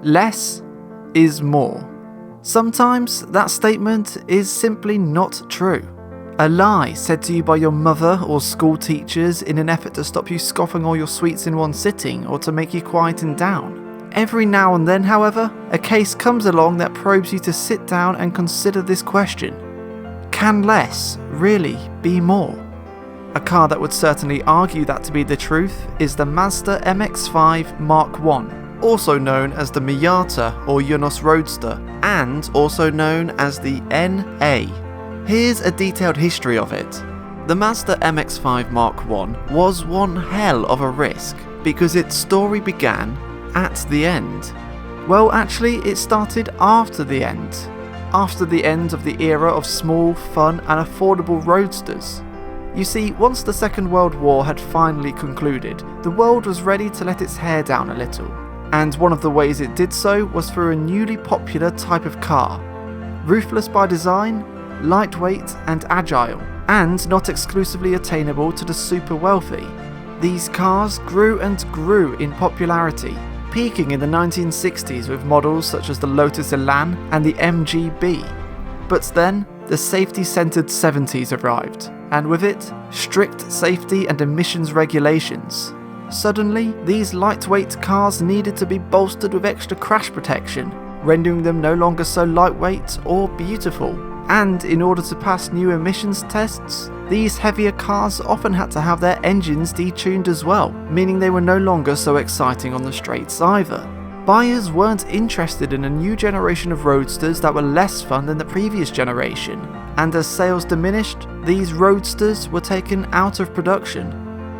Less is more. Sometimes that statement is simply not true. A lie said to you by your mother or school teachers in an effort to stop you scoffing all your sweets in one sitting or to make you quieten down. Every now and then, however, a case comes along that probes you to sit down and consider this question. Can less really be more? A car that would certainly argue that to be the truth is the Mazda MX-5 Mark1, also known as the Miata or Eunos Roadster, and also known as the NA. Here's a detailed history of it. The Mazda MX-5 Mark1 was one hell of a risk because its story began at the end. Well, actually, it started after the end. After the end of the era of small, fun and affordable roadsters. You see, once the Second World War had finally concluded, the world was ready to let its hair down a little. And one of the ways it did so was through a newly popular type of car. Ruthless by design, lightweight and agile, and not exclusively attainable to the super wealthy. These cars grew and grew in popularity, peaking in the 1960s with models such as the Lotus Elan and the MGB. But then, the safety-centered 70s arrived, and with it, strict safety and emissions regulations. Suddenly, these lightweight cars needed to be bolstered with extra crash protection, rendering them no longer so lightweight or beautiful. And in order to pass new emissions tests, these heavier cars often had to have their engines detuned as well, meaning they were no longer so exciting on the straights either. Buyers weren't interested in a new generation of roadsters that were less fun than the previous generation, and as sales diminished, these roadsters were taken out of production.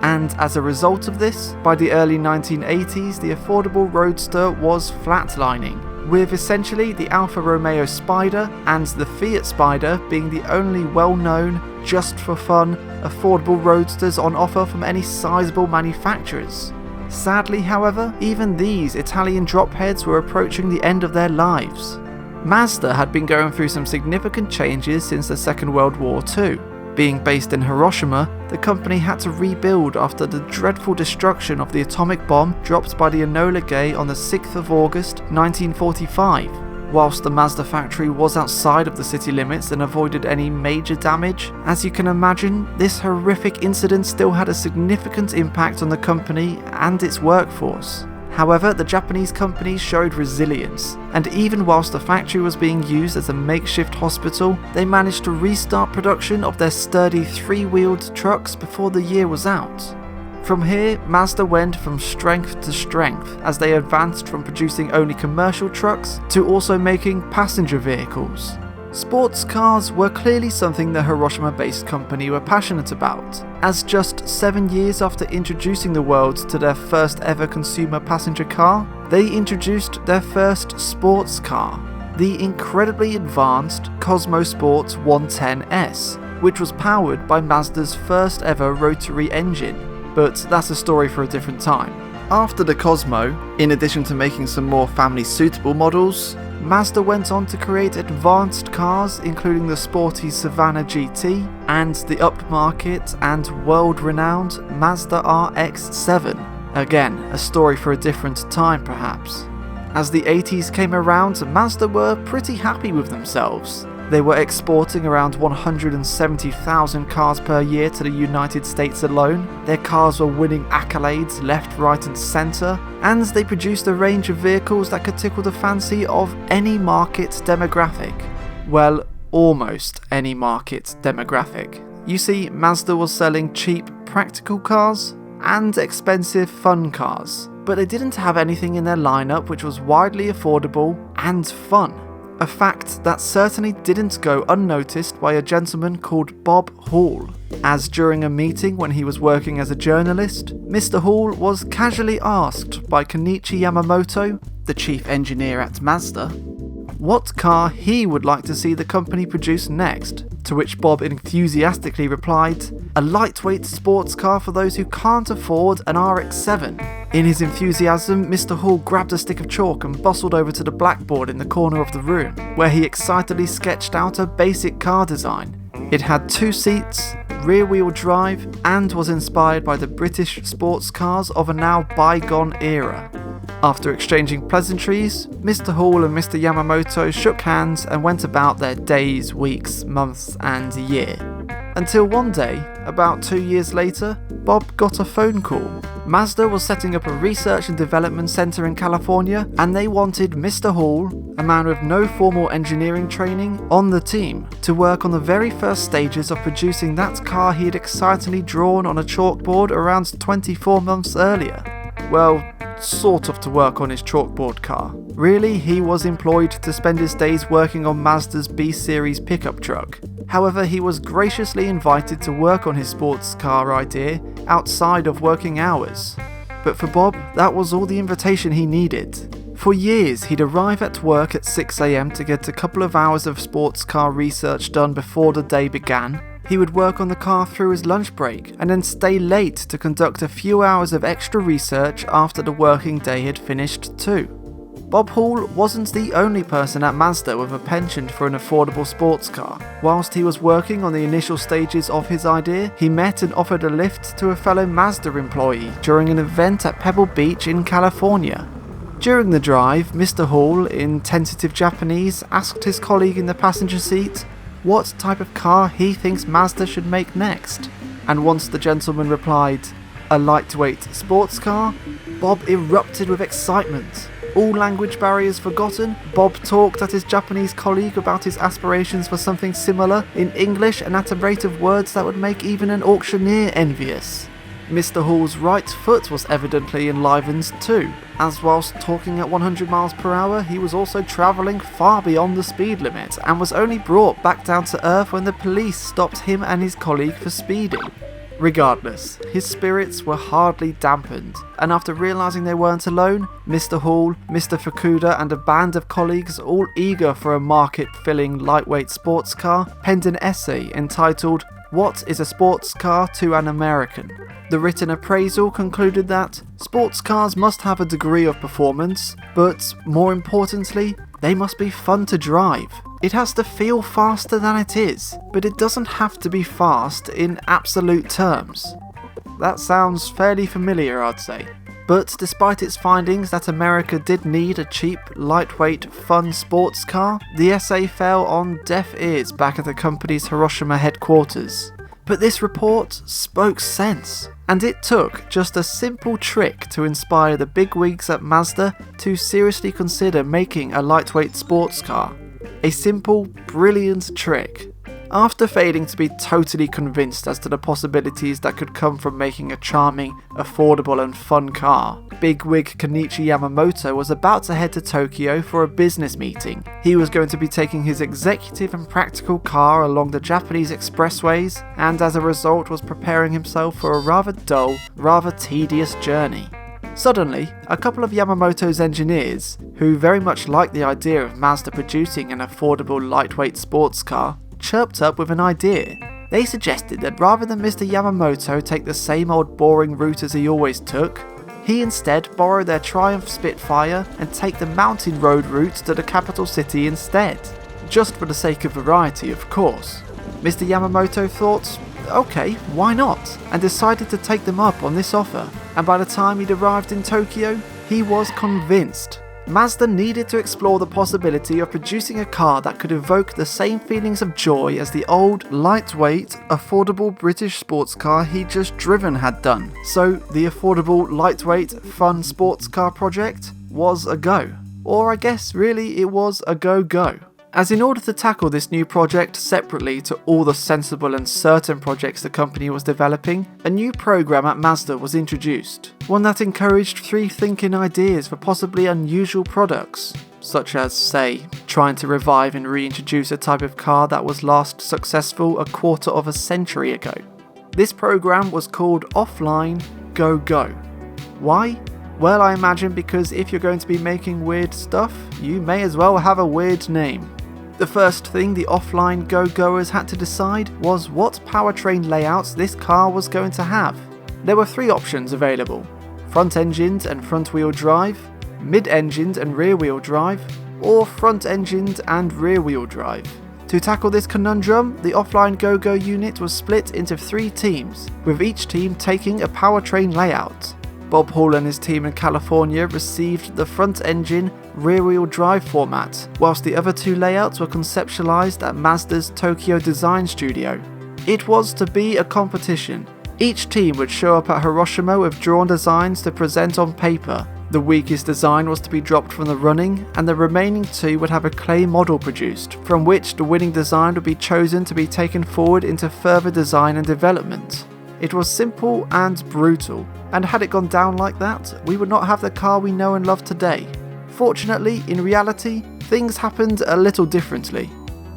And as a result of this, by the early 1980s, the affordable roadster was flatlining, with essentially the Alfa Romeo Spider and the Fiat Spider being the only well-known, just-for-fun, affordable roadsters on offer from any sizable manufacturers. Sadly, however, even these Italian dropheads were approaching the end of their lives. Mazda had been going through some significant changes since the Second World War too. Being based in Hiroshima, the company had to rebuild after the dreadful destruction of the atomic bomb dropped by the Enola Gay on the 6th of August 1945. Whilst the Mazda factory was outside of the city limits and avoided any major damage, as you can imagine, this horrific incident still had a significant impact on the company and its workforce. However, the Japanese company showed resilience, and even whilst the factory was being used as a makeshift hospital, they managed to restart production of their sturdy three-wheeled trucks before the year was out. From here, Mazda went from strength to strength as they advanced from producing only commercial trucks to also making passenger vehicles. Sports cars were clearly something the Hiroshima-based company were passionate about, as just 7 years after introducing the world to their first ever consumer passenger car, they introduced their first sports car, the incredibly advanced Cosmo Sport 110S, which was powered by Mazda's first ever rotary engine. But that's a story for a different time. After the Cosmo, in addition to making some more family-suitable models, Mazda went on to create advanced cars including the sporty Savannah GT and the upmarket and world-renowned Mazda Rx-7. Again, a story for a different time perhaps. As the 80s came around, Mazda were pretty happy with themselves. They were exporting around 170,000 cars per year to the United States alone, their cars were winning accolades left, right and centre, and they produced a range of vehicles that could tickle the fancy of any market demographic. Well, almost any market demographic. You see, Mazda was selling cheap, practical cars and expensive fun cars, but they didn't have anything in their lineup which was widely affordable and fun. A fact that certainly didn't go unnoticed by a gentleman called Bob Hall, as during a meeting when he was working as a journalist, Mr. Hall was casually asked by Kenichi Yamamoto, the chief engineer at Mazda, what car he would like to see the company produce next, to which Bob enthusiastically replied, a lightweight sports car for those who can't afford an RX-7. In his enthusiasm, Mr. Hall grabbed a stick of chalk and bustled over to the blackboard in the corner of the room, where he excitedly sketched out a basic car design. It had 2 seats, rear-wheel drive, and was inspired by the British sports cars of a now bygone era. After exchanging pleasantries, Mr. Hall and Mr. Yamamoto shook hands and went about their days, weeks, months and a year. Until one day, about 2 years later, Bob got a phone call. Mazda was setting up a research and development centre in California, and they wanted Mr. Hall, a man with no formal engineering training, on the team to work on the very first stages of producing that car he had excitedly drawn on a chalkboard around 24 months earlier. Well, sort of to work on his chalkboard car. Really, he was employed to spend his days working on Mazda's B-Series pickup truck. However, he was graciously invited to work on his sports car idea outside of working hours. But for Bob, that was all the invitation he needed. For years, he'd arrive at work at 6 AM to get a couple of hours of sports car research done before the day began. He would work on the car through his lunch break and then stay late to conduct a few hours of extra research after the working day had finished too. Bob Hall wasn't the only person at Mazda with a penchant for an affordable sports car. Whilst he was working on the initial stages of his idea, he met and offered a lift to a fellow Mazda employee during an event at Pebble Beach in California. During the drive, Mr. Hall, in tentative Japanese, asked his colleague in the passenger seat what type of car he thinks Mazda should make next. And once the gentleman replied, "A lightweight sports car," Bob erupted with excitement. All language barriers forgotten, Bob talked at his Japanese colleague about his aspirations for something similar in English and at a rate of words that would make even an auctioneer envious. Mr. Hall's right foot was evidently enlivened too, as whilst talking at 100 miles per hour, he was also travelling far beyond the speed limit and was only brought back down to earth when the police stopped him and his colleague for speeding. Regardless, his spirits were hardly dampened, and after realising they weren't alone, Mr. Hall, Mr. Fukuda and a band of colleagues, all eager for a market-filling lightweight sports car, penned an essay entitled "What is a Sports Car to an American?" The written appraisal concluded that sports cars must have a degree of performance, but more importantly, they must be fun to drive. It has to feel faster than it is, but it doesn't have to be fast in absolute terms. That sounds fairly familiar, I'd say. But despite its findings that America did need a cheap, lightweight, fun sports car, the essay fell on deaf ears back at the company's Hiroshima headquarters. But this report spoke sense, and it took just a simple trick to inspire the bigwigs at Mazda to seriously consider making a lightweight sports car. A simple, brilliant trick. After failing to be totally convinced as to the possibilities that could come from making a charming, affordable and fun car, bigwig Kenichi Yamamoto was about to head to Tokyo for a business meeting. He was going to be taking his executive and practical car along the Japanese expressways, and as a result was preparing himself for a rather dull, rather tedious journey. Suddenly, a couple of Yamamoto's engineers, who very much liked the idea of Mazda producing an affordable lightweight sports car, chirped up with an idea. They suggested that rather than Mr. Yamamoto take the same old boring route as he always took, he instead borrow their Triumph Spitfire and take the mountain road route to the capital city instead. Just for the sake of variety, of course. Mr. Yamamoto thought, okay, why not? And decided to take them up on this offer. And by the time he'd arrived in Tokyo, he was convinced. Mazda needed to explore the possibility of producing a car that could evoke the same feelings of joy as the old, lightweight, affordable British sports car he'd just driven had done. So the affordable, lightweight, fun sports car project was a go. Or I guess really it was a go-go. As in order to tackle this new project separately to all the sensible and certain projects the company was developing, a new program at Mazda was introduced. One that encouraged free-thinking ideas for possibly unusual products, such as, say, trying to revive and reintroduce a type of car that was last successful a quarter of a century ago. This program was called Offline Go Go. Why? Well, I imagine because if you're going to be making weird stuff, you may as well have a weird name. The first thing the offline go-goers had to decide was what powertrain layouts this car was going to have. There were 3 options available: front-engined and front-wheel drive, mid-engined and rear-wheel drive, or front-engined and rear-wheel drive. To tackle this conundrum, the offline go-go unit was split into 3 teams, with each team taking a powertrain layout. Bob Hall and his team in California received the front-engine, rear-wheel drive format, whilst the other two layouts were conceptualized at Mazda's Tokyo Design Studio. It was to be a competition. Each team would show up at Hiroshima with drawn designs to present on paper. The weakest design was to be dropped from the running, and the remaining two would have a clay model produced, from which the winning design would be chosen to be taken forward into further design and development. It was simple and brutal, and had it gone down like that, we would not have the car we know and love today. Fortunately, in reality, things happened a little differently.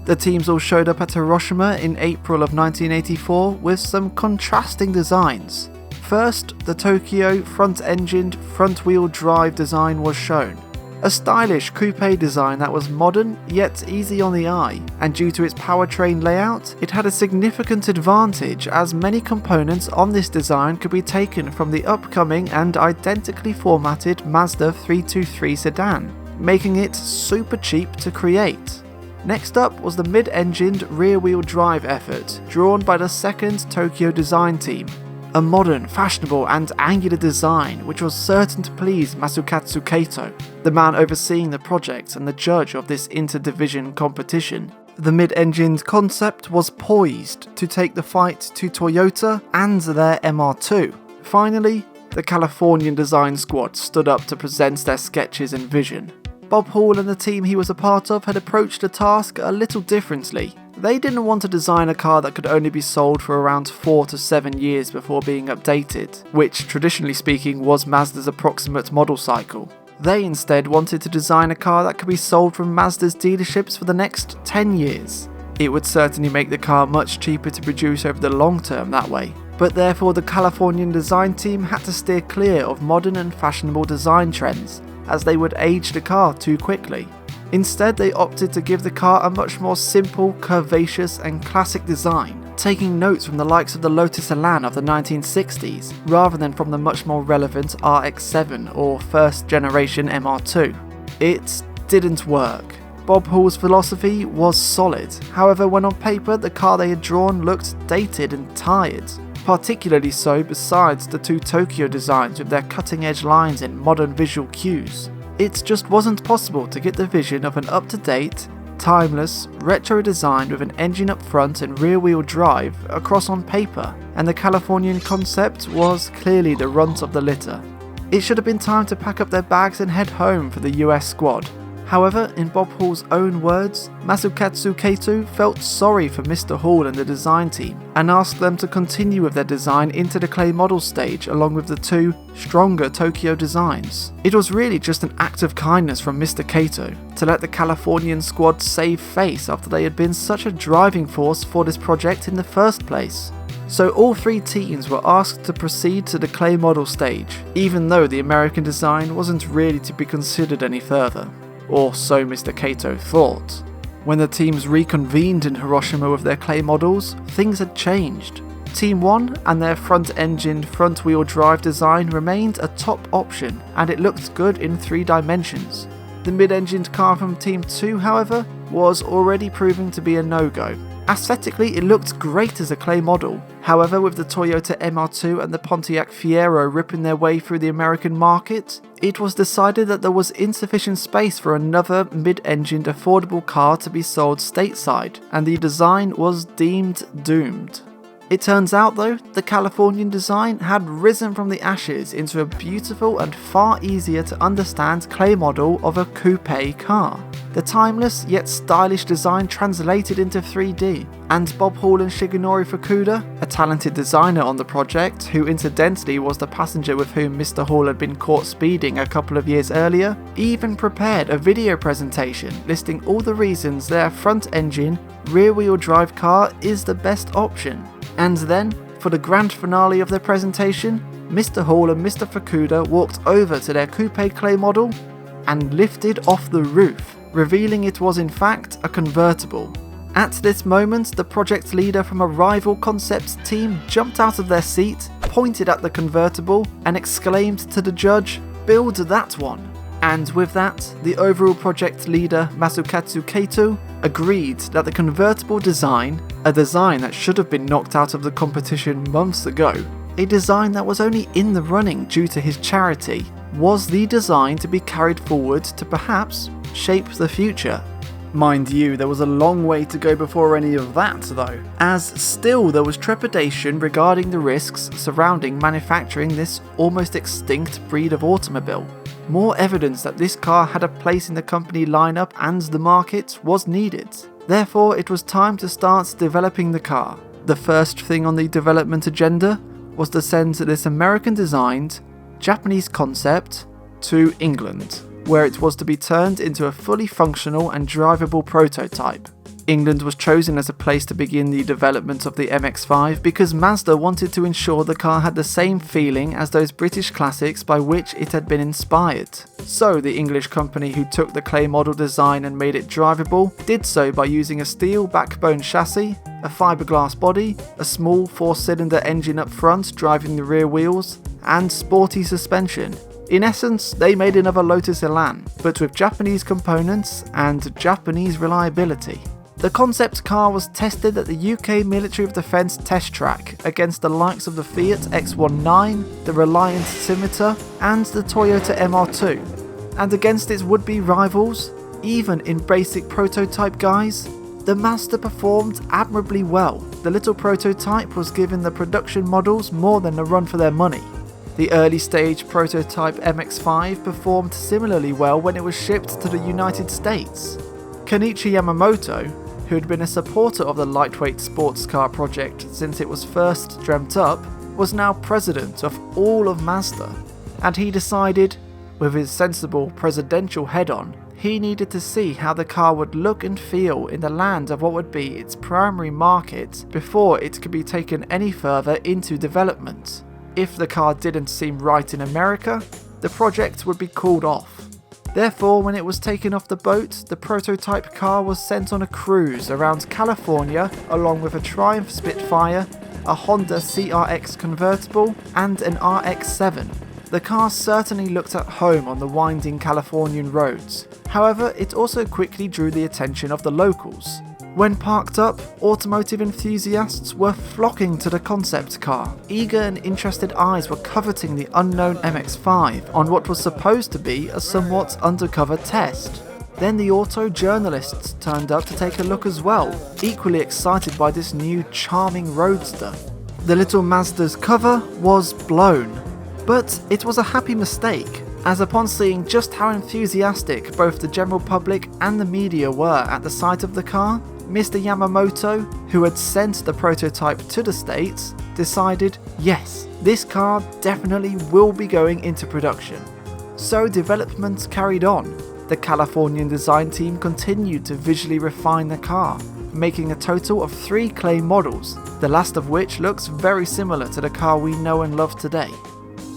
The teams all showed up at Hiroshima in April of 1984 with some contrasting designs. First, the Tokyo front-engined, front-wheel drive design was shown. A stylish coupe design that was modern yet easy on the eye, and due to its powertrain layout, it had a significant advantage as many components on this design could be taken from the upcoming and identically formatted Mazda 323 sedan, making it super cheap to create. Next up was the mid-engined rear-wheel drive effort, drawn by the second Tokyo design team. A modern, fashionable and angular design which was certain to please Masukatsu Kato, the man overseeing the project and the judge of this inter-division competition. The mid-engined concept was poised to take the fight to Toyota and their MR2. Finally, the Californian design squad stood up to present their sketches and vision. Bob Hall and the team he was a part of had approached the task a little differently. They didn't want to design a car that could only be sold for around 4 to 7 years before being updated, which traditionally speaking was Mazda's approximate model cycle. They instead wanted to design a car that could be sold from Mazda's dealerships for the next 10 years. It would certainly make the car much cheaper to produce over the long term that way, but therefore the Californian design team had to steer clear of modern and fashionable design trends, as they would age the car too quickly. Instead, they opted to give the car a much more simple, curvaceous and classic design, taking notes from the likes of the Lotus Elan of the 1960s, rather than from the much more relevant Rx-7 or first generation MR2. It didn't work. Bob Hall's philosophy was solid, however when on paper the car they had drawn looked dated and tired, particularly so besides the two Tokyo designs with their cutting edge lines and modern visual cues. It just wasn't possible to get the vision of an up-to-date, timeless, retro design with an engine up front and rear-wheel drive across on paper, and the Californian concept was clearly the runt of the litter. It should have been time to pack up their bags and head home for the US squad. However, in Bob Hall's own words, Masukatsu Kato felt sorry for Mr. Hall and the design team, and asked them to continue with their design into the clay model stage along with the two, stronger Tokyo designs. It was really just an act of kindness from Mr. Kato to let the Californian squad save face after they had been such a driving force for this project in the first place. So all three teams were asked to proceed to the clay model stage, even though the American design wasn't really to be considered any further. Or so Mr. Kato thought. When the teams reconvened in Hiroshima with their clay models, things had changed. Team 1 and their front-engined, front-wheel drive design remained a top option, and it looked good in 3 dimensions. The mid-engined car from Team 2, however, was already proving to be a no-go. Aesthetically, it looked great as a clay model. However, with the Toyota MR2 and the Pontiac Fiero ripping their way through the American market, it was decided that there was insufficient space for another mid-engined affordable car to be sold stateside, and the design was deemed doomed. It turns out though, the Californian design had risen from the ashes into a beautiful and far easier to understand clay model of a coupe car. The timeless yet stylish design translated into 3D, and Bob Hall and Shigenori Fukuda, a talented designer on the project who incidentally was the passenger with whom Mr. Hall had been caught speeding a couple of years earlier, even prepared a video presentation listing all the reasons their front-engine, rear-wheel drive car is the best option. And then, for the grand finale of their presentation, Mr. Hall and Mr. Fukuda walked over to their coupe clay model and lifted off the roof, revealing it was in fact a convertible. At this moment, the project leader from a rival concepts team jumped out of their seat, pointed at the convertible, and exclaimed to the judge, "Build that one." And with that, the overall project leader, Masukatsu Kato, agreed that the convertible design, a design that should have been knocked out of the competition months ago, a design that was only in the running due to his charity, was the design to be carried forward to perhaps shape the future. Mind you, there was a long way to go before any of that though, as still there was trepidation regarding the risks surrounding manufacturing this almost extinct breed of automobile. More evidence that this car had a place in the company lineup and the market was needed. Therefore, it was time to start developing the car. The first thing on the development agenda was to send this American-designed, Japanese concept to England, where it was to be turned into a fully functional and drivable prototype. England was chosen as a place to begin the development of the MX-5 because Mazda wanted to ensure the car had the same feeling as those British classics by which it had been inspired. So the English company who took the clay model design and made it drivable did so by using a steel backbone chassis, a fiberglass body, a small 4-cylinder engine up front driving the rear wheels, and sporty suspension. In essence, they made another Lotus Elan, but with Japanese components and Japanese reliability. The concept car was tested at the UK Military of Defence test track against the likes of the Fiat X19, the Reliant Scimitar, and the Toyota MR2. And against its would-be rivals, even in basic prototype guise, the Mazda performed admirably well. The little prototype was giving the production models more than a run for their money. The early stage prototype MX-5 performed similarly well when it was shipped to the United States. Kenichi Yamamoto, who had been a supporter of the lightweight sports car project since it was first dreamt up, was now president of all of Mazda, and he decided, with his sensible presidential head on, he needed to see how the car would look and feel in the land of what would be its primary market before it could be taken any further into development. If the car didn't seem right in America, the project would be called off. Therefore, when it was taken off the boat, the prototype car was sent on a cruise around California along with a Triumph Spitfire, a Honda CRX convertible, and an RX-7. The car certainly looked at home on the winding Californian roads. However, it also quickly drew the attention of the locals. When parked up, automotive enthusiasts were flocking to the concept car. Eager and interested eyes were coveting the unknown MX-5 on what was supposed to be a somewhat undercover test. Then the auto journalists turned up to take a look as well, equally excited by this new charming roadster. The little Mazda's cover was blown, but it was a happy mistake, as upon seeing just how enthusiastic both the general public and the media were at the sight of the car, Mr. Yamamoto, who had sent the prototype to the States, decided, yes, this car definitely will be going into production. So development carried on. The Californian design team continued to visually refine the car, making a total of 3 clay models, the last of which looks very similar to the car we know and love today.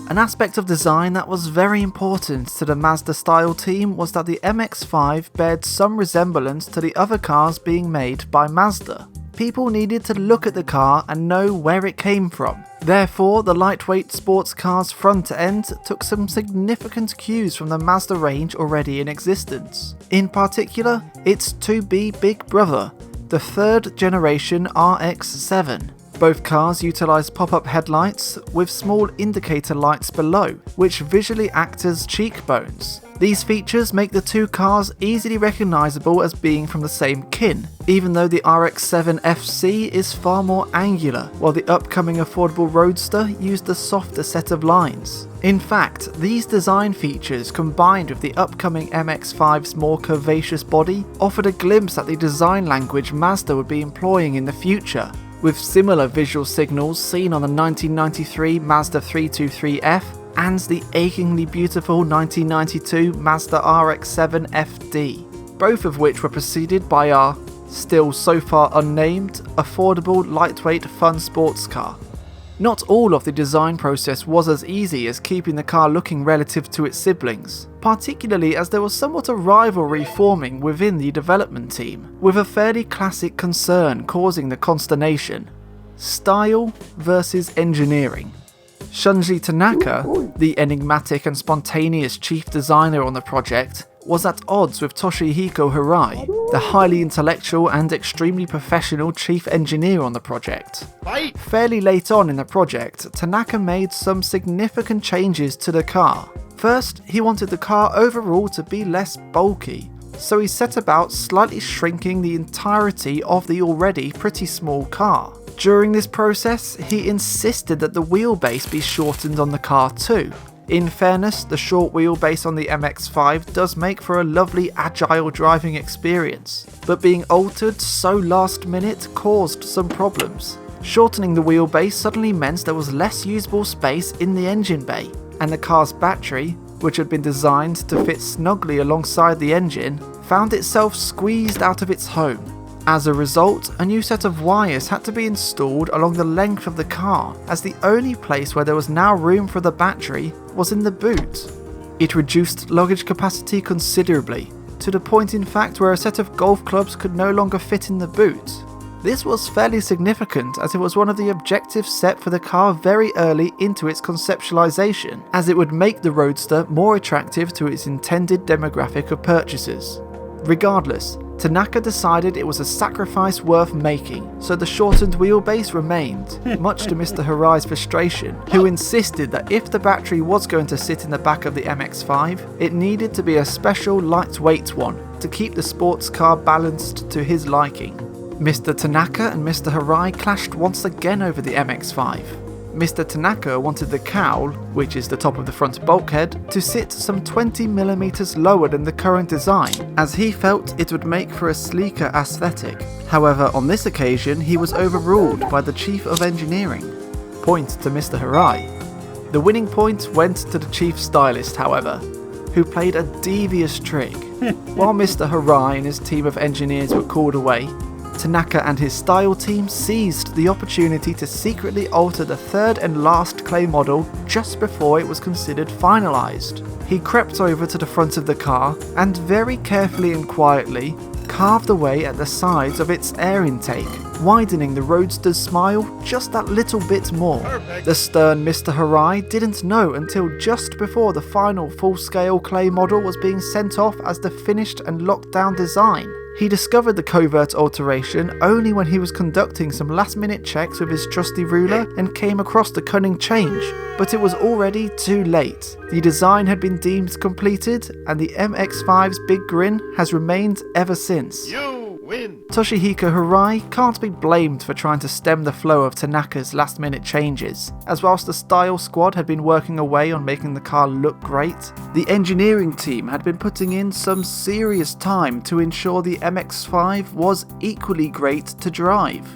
An aspect of design that was very important to the Mazda style team was that the MX-5 bared some resemblance to the other cars being made by Mazda. People needed to look at the car and know where it came from. Therefore, the lightweight sports car's front end took some significant cues from the Mazda range already in existence. In particular, its to-be big brother, the 3rd generation Rx-7. Both cars utilise pop-up headlights with small indicator lights below, which visually act as cheekbones. These features make the 2 cars easily recognisable as being from the same kin, even though the Rx-7 Fc is far more angular, while the upcoming affordable Roadster used a softer set of lines. In fact, these design features combined with the upcoming MX-5's more curvaceous body offered a glimpse at the design language Mazda would be employing in the future, with similar visual signals seen on the 1993 Mazda 323F and the achingly beautiful 1992 Mazda Rx-7 Fd, both of which were preceded by our, still so far unnamed, affordable lightweight fun sports car. Not all of the design process was as easy as keeping the car looking relative to its siblings, particularly as there was somewhat a rivalry forming within the development team, with a fairly classic concern causing the consternation: style versus engineering. Shunji Tanaka, the enigmatic and spontaneous chief designer on the project, was at odds with Toshihiko Hirai, the highly intellectual and extremely professional chief engineer on the project. Fairly late on in the project, Tanaka made some significant changes to the car. First, he wanted the car overall to be less bulky, so he set about slightly shrinking the entirety of the already pretty small car. During this process, he insisted that the wheelbase be shortened on the car too. In fairness, the short wheelbase on the MX-5 does make for a lovely agile driving experience, but being altered so last minute caused some problems. Shortening the wheelbase suddenly meant there was less usable space in the engine bay, and the car's battery, which had been designed to fit snugly alongside the engine, found itself squeezed out of its home. As a result, a new set of wires had to be installed along the length of the car, as the only place where there was now room for the battery was in the boot. It reduced luggage capacity considerably, to the point in fact where a set of golf clubs could no longer fit in the boot. This was fairly significant, as it was one of the objectives set for the car very early into its conceptualization, as it would make the Roadster more attractive to its intended demographic of purchasers. Regardless, Tanaka decided it was a sacrifice worth making, so the shortened wheelbase remained, much to Mr. Hirai's frustration, who insisted that if the battery was going to sit in the back of the MX-5, it needed to be a special lightweight one to keep the sports car balanced to his liking. Mr. Tanaka and Mr. Hirai clashed once again over the MX-5. Mr. Tanaka wanted the cowl, which is the top of the front bulkhead, to sit some 20mm lower than the current design, as he felt it would make for a sleeker aesthetic. However, on this occasion, he was overruled by the Chief of Engineering. Point to Mr. Hirai. The winning point went to the Chief Stylist, however, who played a devious trick. While Mr. Hirai and his team of engineers were called away, Tanaka and his style team seized the opportunity to secretly alter the third and last clay model just before it was considered finalised. He crept over to the front of the car and very carefully and quietly carved away at the sides of its air intake, widening the Roadster's smile just that little bit more. The stern Mr. Hirai didn't know until just before the final full-scale clay model was being sent off as the finished and locked down design. He discovered the covert alteration only when he was conducting some last-minute checks with his trusty ruler and came across the cunning change, but it was already too late. The design had been deemed completed, and the MX-5's big grin has remained ever since. You win! Toshihiko Hirai can't be blamed for trying to stem the flow of Tanaka's last-minute changes, as whilst the style squad had been working away on making the car look great, the engineering team had been putting in some serious time to ensure the MX-5 was equally great to drive.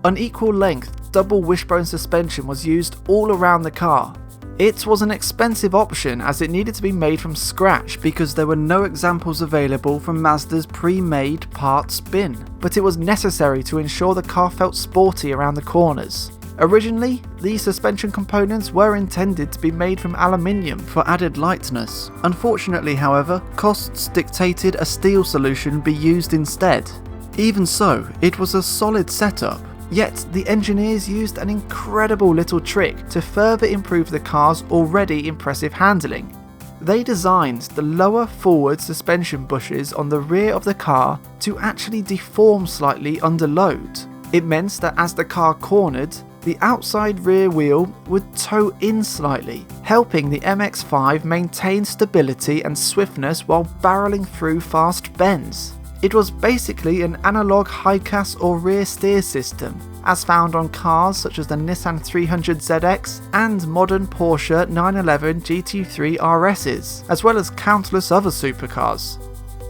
Unequal length double wishbone suspension was used all around the car. It was an expensive option as it needed to be made from scratch because there were no examples available from Mazda's pre-made parts bin, but it was necessary to ensure the car felt sporty around the corners. Originally, these suspension components were intended to be made from aluminium for added lightness. Unfortunately, however, costs dictated a steel solution be used instead. Even so, it was a solid setup. Yet, the engineers used an incredible little trick to further improve the car's already impressive handling. They designed the lower forward suspension bushes on the rear of the car to actually deform slightly under load. It meant that as the car cornered, the outside rear wheel would toe in slightly, helping the MX-5 maintain stability and swiftness while barreling through fast bends. It was basically an analog high-cas or rear steer system, as found on cars such as the Nissan 300ZX and modern Porsche 911 GT3 RS's, as well as countless other supercars.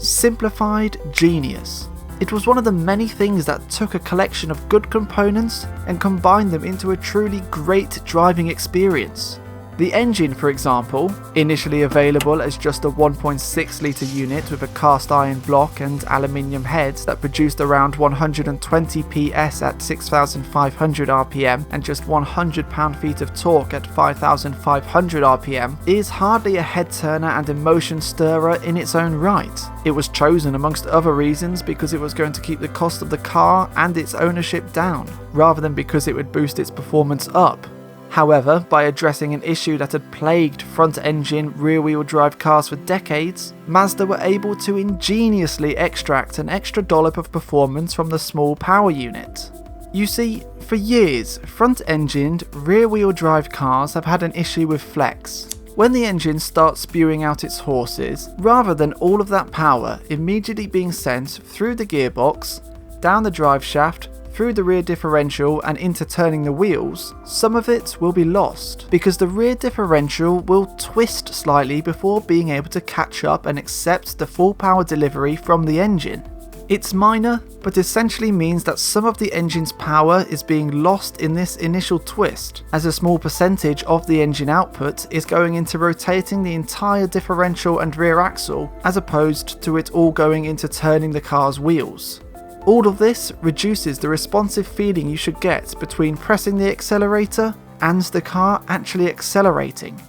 Simplified genius. It was one of the many things that took a collection of good components and combined them into a truly great driving experience. The engine, for example, initially available as just a 1.6 litre unit with a cast iron block and aluminium head that produced around 120 PS at 6,500 RPM and just 100 pound-feet of torque at 5,500 RPM, is hardly a head-turner and emotion stirrer in its own right. It was chosen amongst other reasons because it was going to keep the cost of the car and its ownership down, rather than because it would boost its performance up. However, by addressing an issue that had plagued front-engine, rear-wheel drive cars for decades, Mazda were able to ingeniously extract an extra dollop of performance from the small power unit. You see, for years, front-engined, rear-wheel drive cars have had an issue with flex. When the engine starts spewing out its horses, rather than all of that power immediately being sent through the gearbox, down the drive shaft, through the rear differential and into turning the wheels, some of it will be lost because the rear differential will twist slightly before being able to catch up and accept the full power delivery from the engine. It's minor, but essentially means that some of the engine's power is being lost in this initial twist, as a small percentage of the engine output is going into rotating the entire differential and rear axle, as opposed to it all going into turning the car's wheels. All of this reduces the responsive feeling you should get between pressing the accelerator and the car actually accelerating.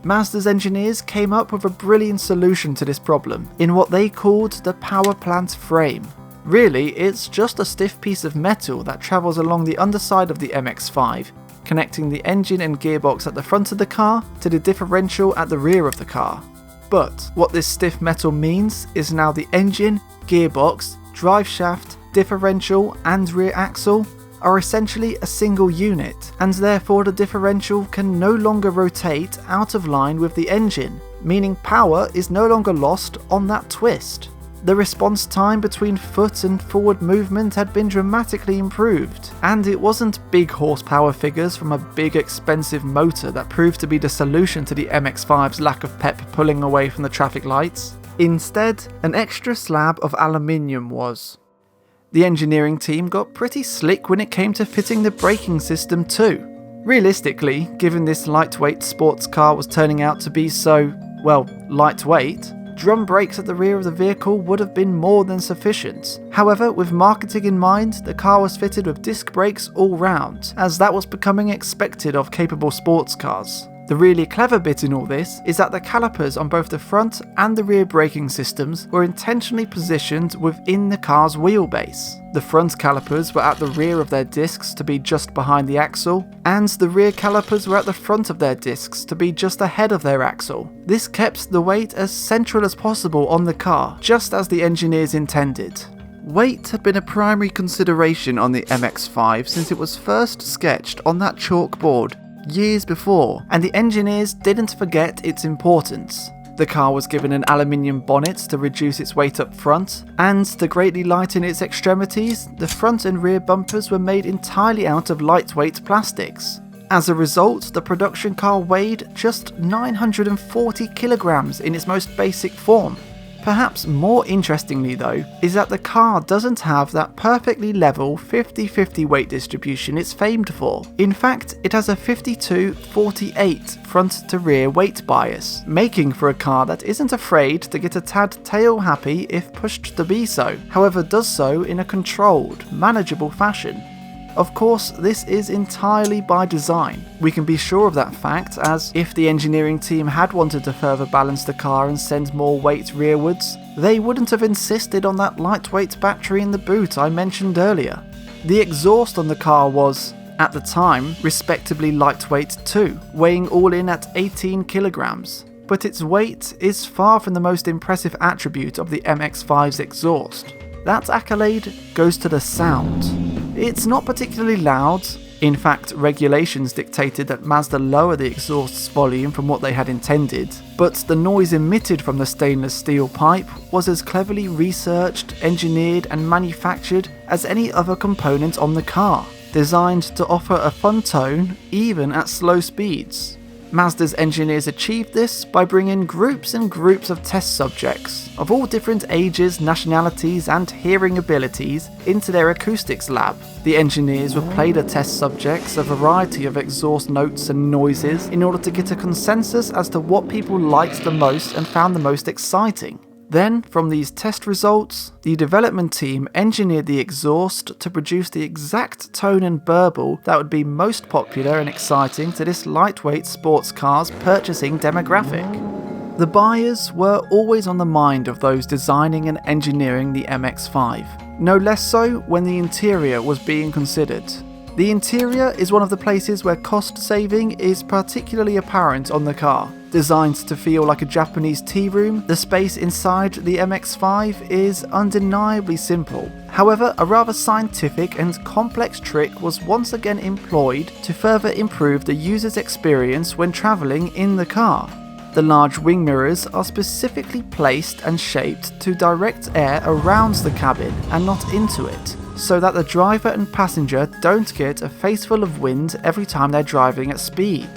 Mazda's engineers came up with a brilliant solution to this problem in what they called the power plant frame. Really, it's just a stiff piece of metal that travels along the underside of the MX-5, connecting the engine and gearbox at the front of the car to the differential at the rear of the car. But what this stiff metal means is now the engine, gearbox, drive shaft, differential and rear axle are essentially a single unit, and therefore the differential can no longer rotate out of line with the engine, meaning power is no longer lost on that twist. The response time between foot and forward movement had been dramatically improved, and it wasn't big horsepower figures from a big expensive motor that proved to be the solution to the MX-5's lack of pep pulling away from the traffic lights. Instead, an extra slab of aluminium was. The engineering team got pretty slick when it came to fitting the braking system too. Realistically, given this lightweight sports car was turning out to be so, well, lightweight, drum brakes at the rear of the vehicle would have been more than sufficient. However, with marketing in mind, the car was fitted with disc brakes all round, as that was becoming expected of capable sports cars. The really clever bit in all this is that the calipers on both the front and the rear braking systems were intentionally positioned within the car's wheelbase. The front calipers were at the rear of their discs to be just behind the axle, and the rear calipers were at the front of their discs to be just ahead of their axle. This kept the weight as central as possible on the car, just as the engineers intended. Weight had been a primary consideration on the MX-5 since it was first sketched on that chalkboard years before, and the engineers didn't forget its importance. The car was given an aluminium bonnet to reduce its weight up front, and to greatly lighten its extremities, the front and rear bumpers were made entirely out of lightweight plastics. As a result, the production car weighed just 940 kilograms in its most basic form. Perhaps more interestingly though, is that the car doesn't have that perfectly level 50-50 weight distribution it's famed for. In fact, it has a 52-48 front to rear weight bias, making for a car that isn't afraid to get a tad tail happy if pushed to be so, however does so in a controlled, manageable fashion. Of course, this is entirely by design. We can be sure of that fact, as if the engineering team had wanted to further balance the car and send more weight rearwards, they wouldn't have insisted on that lightweight battery in the boot I mentioned earlier. The exhaust on the car was, at the time, respectably lightweight too, weighing all in at 18 kilograms. But its weight is far from the most impressive attribute of the MX-5's exhaust. That accolade goes to the sound. It's not particularly loud. In fact, regulations dictated that Mazda lower the exhaust's volume from what they had intended, but the noise emitted from the stainless steel pipe was as cleverly researched, engineered and manufactured as any other component on the car, designed to offer a fun tone even at slow speeds. Mazda's engineers achieved this by bringing groups and groups of test subjects of all different ages, nationalities and hearing abilities into their acoustics lab. The engineers would play the test subjects a variety of exhaust notes and noises in order to get a consensus as to what people liked the most and found the most exciting. Then, from these test results, the development team engineered the exhaust to produce the exact tone and burble that would be most popular and exciting to this lightweight sports car's purchasing demographic. The buyers were always on the mind of those designing and engineering the MX-5, no less so when the interior was being considered. The interior is one of the places where cost saving is particularly apparent on the car. Designed to feel like a Japanese tea room, the space inside the MX-5 is undeniably simple. However, a rather scientific and complex trick was once again employed to further improve the user's experience when travelling in the car. The large wing mirrors are specifically placed and shaped to direct air around the cabin and not into it, so that the driver and passenger don't get a face full of wind every time they're driving at speed.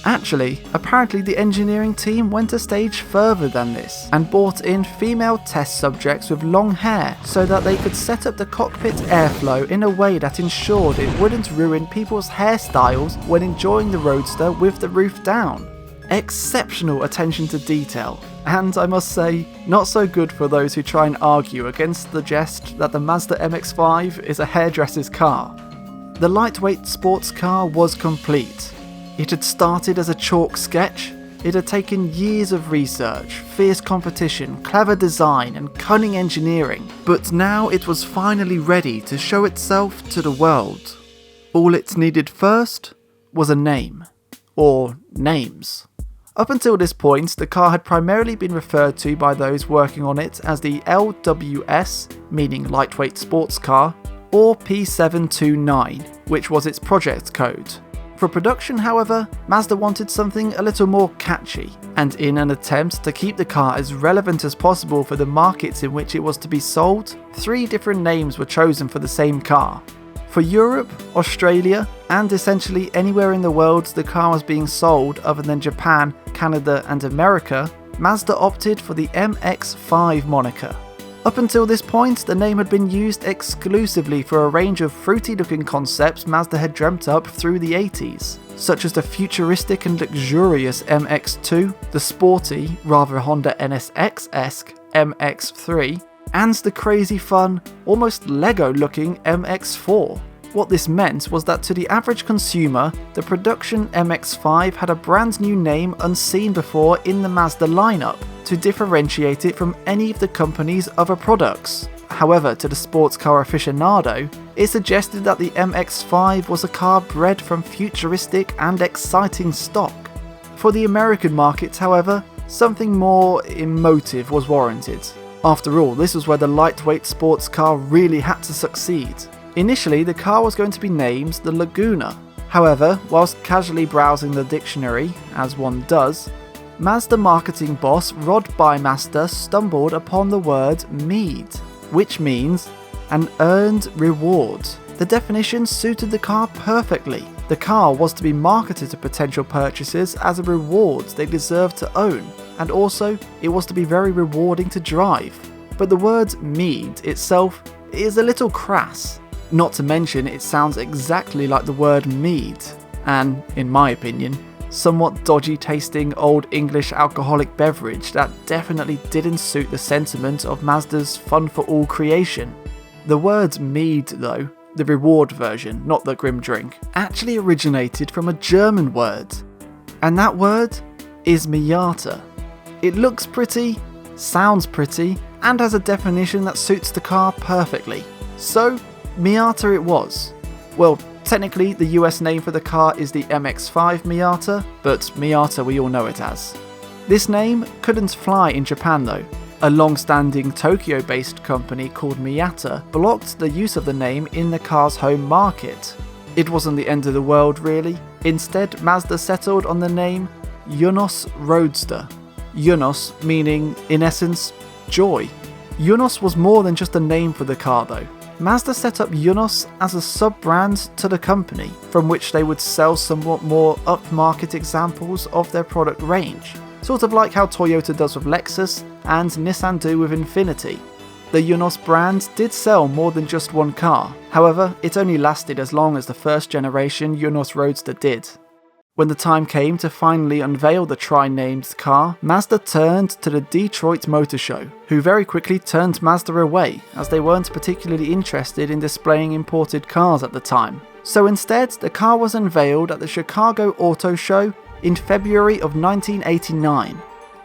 Actually, apparently the engineering team went a stage further than this and brought in female test subjects with long hair so that they could set up the cockpit airflow in a way that ensured it wouldn't ruin people's hairstyles when enjoying the Roadster with the roof down. Exceptional attention to detail, and I must say, not so good for those who try and argue against the jest that the Mazda MX-5 is a hairdresser's car. The lightweight sports car was complete. It had started as a chalk sketch. It had taken years of research, fierce competition, clever design and cunning engineering, but now it was finally ready to show itself to the world. All it needed first was a name, or names. Up until this point, the car had primarily been referred to by those working on it as the LWS, meaning lightweight sports car, or P729, which was its project code. For production, however, Mazda wanted something a little more catchy, and in an attempt to keep the car as relevant as possible for the markets in which it was to be sold, 3 different names were chosen for the same car. For Europe, Australia, and essentially anywhere in the world the car was being sold other than Japan, Canada and America, Mazda opted for the MX-5 moniker. Up until this point, the name had been used exclusively for a range of fruity-looking concepts Mazda had dreamt up through the 80s, such as the futuristic and luxurious MX-2, the sporty, rather Honda NSX-esque MX-3, and the crazy fun, almost Lego-looking MX-4. What this meant was that to the average consumer, the production MX-5 had a brand new name unseen before in the Mazda lineup, to differentiate it from any of the company's other products. However, to the sports car aficionado, it suggested that the MX-5 was a car bred from futuristic and exciting stock. For the American market, however, something more emotive was warranted. After all, this was where the lightweight sports car really had to succeed. Initially, the car was going to be named the Laguna. However, whilst casually browsing the dictionary, as one does, Mazda marketing boss Rod Bymaster stumbled upon the word mead, which means an earned reward. The definition suited the car perfectly. The car was to be marketed to potential purchasers as a reward they deserved to own, and also it was to be very rewarding to drive. But the word mead itself is a little crass. Not to mention it sounds exactly like the word mead, and, in my opinion, somewhat dodgy tasting old English alcoholic beverage that definitely didn't suit the sentiment of Mazda's fun for all creation. The word mead though, the reward version, not the grim drink, actually originated from a German word, and that word is Miata. It looks pretty, sounds pretty, and has a definition that suits the car perfectly. So, Miata it was. Well, technically the US name for the car is the MX-5 Miata, but Miata we all know it as. This name couldn't fly in Japan though. A long-standing Tokyo-based company called Miata blocked the use of the name in the car's home market. It wasn't the end of the world really. Instead, Mazda settled on the name Eunos Roadster. Eunos meaning, in essence, joy. Eunos was more than just a name for the car though. Mazda set up Eunos as a sub-brand to the company, from which they would sell somewhat more upmarket examples of their product range, sort of like how Toyota does with Lexus and Nissan do with Infiniti. The Eunos brand did sell more than just one car, however, it only lasted as long as the first generation Eunos Roadster did. When the time came to finally unveil the tri-named car, Mazda turned to the Detroit Motor Show, who very quickly turned Mazda away, as they weren't particularly interested in displaying imported cars at the time. So instead, the car was unveiled at the Chicago Auto Show in February of 1989.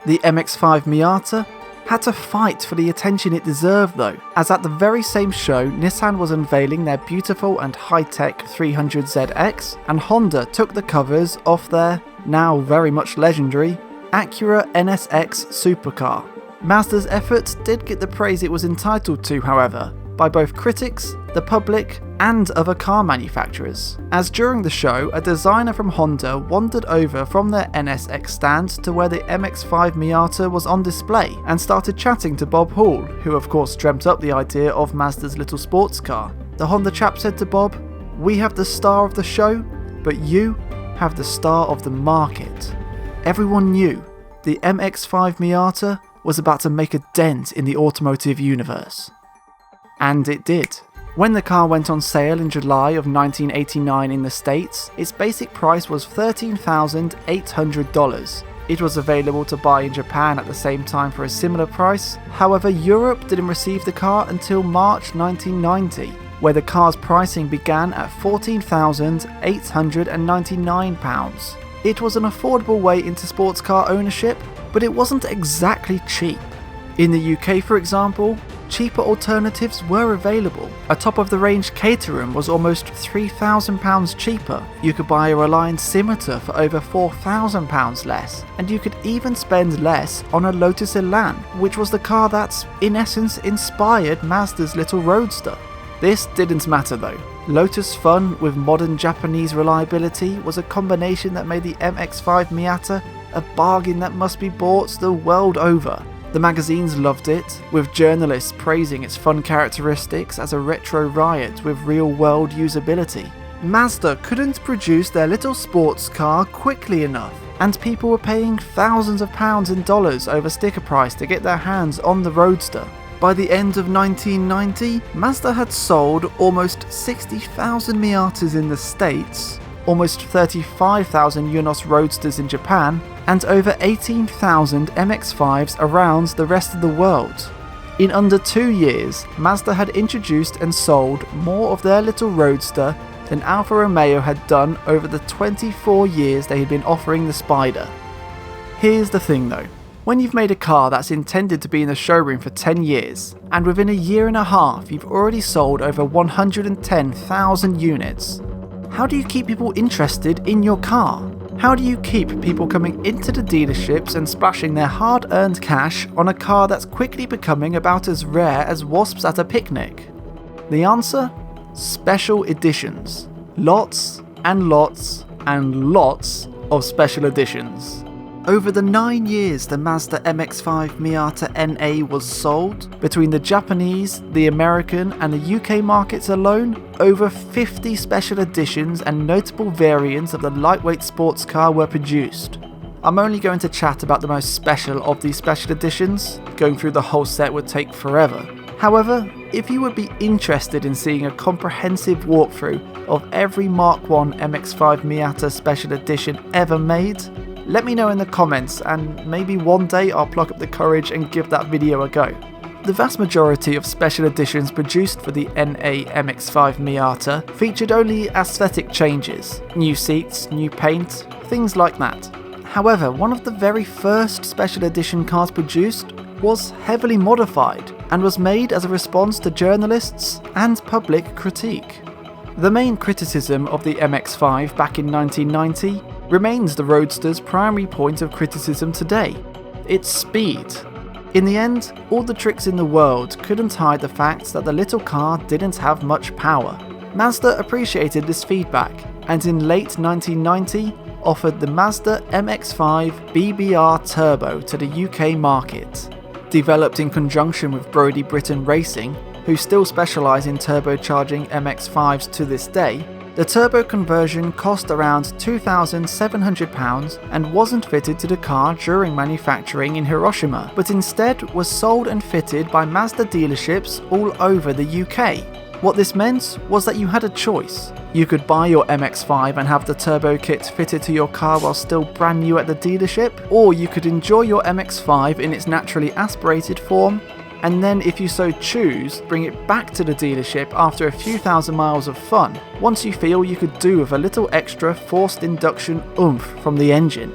The MX-5 Miata had to fight for the attention it deserved though, as at the very same show Nissan was unveiling their beautiful and high-tech 300ZX, and Honda took the covers off their, now very much legendary, Acura NSX supercar. Mazda's efforts did get the praise it was entitled to, however, by both critics, the public, and other car manufacturers, as during the show a designer from Honda wandered over from their NSX stand to where the MX-5 Miata was on display and started chatting to Bob Hall, who of course dreamt up the idea of Mazda's little sports car. The Honda chap said to Bob, "We have the star of the show, but you have the star of the market." Everyone knew the MX-5 Miata was about to make a dent in the automotive universe. And it did. When the car went on sale in July of 1989 in the States, its basic price was $13,800. It was available to buy in Japan at the same time for a similar price. However, Europe didn't receive the car until March 1990, where the car's pricing began at £14,899. It was an affordable way into sports car ownership, but it wasn't exactly cheap. In the UK, for example, cheaper alternatives were available. A top-of-the-range Caterham was almost £3,000 cheaper. You could buy a Reliant Scimitar for over £4,000 less, and you could even spend less on a Lotus Elan, which was the car that, in essence, inspired Mazda's little Roadster. This didn't matter though. Lotus fun with modern Japanese reliability was a combination that made the MX-5 Miata a bargain that must be bought the world over. The magazines loved it, with journalists praising its fun characteristics as a retro riot with real-world usability. Mazda couldn't produce their little sports car quickly enough, and people were paying thousands of pounds in dollars over sticker price to get their hands on the Roadster. By the end of 1990, Mazda had sold almost 60,000 Miatas in the States, almost 35,000 Eunos Roadsters in Japan, and over 18,000 MX-5s around the rest of the world. In under 2 years, Mazda had introduced and sold more of their little Roadster than Alfa Romeo had done over the 24 years they had been offering the Spider. Here's the thing though. When you've made a car that's intended to be in the showroom for 10 years, and within a year and a half you've already sold over 110,000 units, how do you keep people interested in your car? How do you keep people coming into the dealerships and splashing their hard-earned cash on a car that's quickly becoming about as rare as wasps at a picnic? The answer? Special editions. Lots and lots and lots of special editions. Over the 9 years the Mazda MX-5 Miata NA was sold, between the Japanese, the American and the UK markets alone, over 50 special editions and notable variants of the lightweight sports car were produced. I'm only going to chat about the most special of these special editions. Going through the whole set would take forever. However, if you would be interested in seeing a comprehensive walkthrough of every Mark I MX-5 Miata special edition ever made, let me know in the comments, and maybe one day I'll pluck up the courage and give that video a go. The vast majority of special editions produced for the NA MX-5 Miata featured only aesthetic changes, new seats, new paint, things like that. However, one of the very first special edition cars produced was heavily modified and was made as a response to journalists and public critique. The main criticism of the MX-5 back in 1990 remains the Roadster's primary point of criticism today: its speed. In the end, all the tricks in the world couldn't hide the fact that the little car didn't have much power. Mazda appreciated this feedback, and in late 1990 offered the Mazda MX-5 BBR Turbo to the UK market. Developed in conjunction with Brodie Britton Racing, who still specialise in turbocharging MX-5s to this day, the turbo conversion cost around £2,700 and wasn't fitted to the car during manufacturing in Hiroshima, but instead was sold and fitted by Mazda dealerships all over the UK. What this meant was that you had a choice. You could buy your MX-5 and have the turbo kit fitted to your car while still brand new at the dealership, or you could enjoy your MX-5 in its naturally aspirated form, and then if you so choose, bring it back to the dealership after a few thousand miles of fun, once you feel you could do with a little extra forced induction oomph from the engine.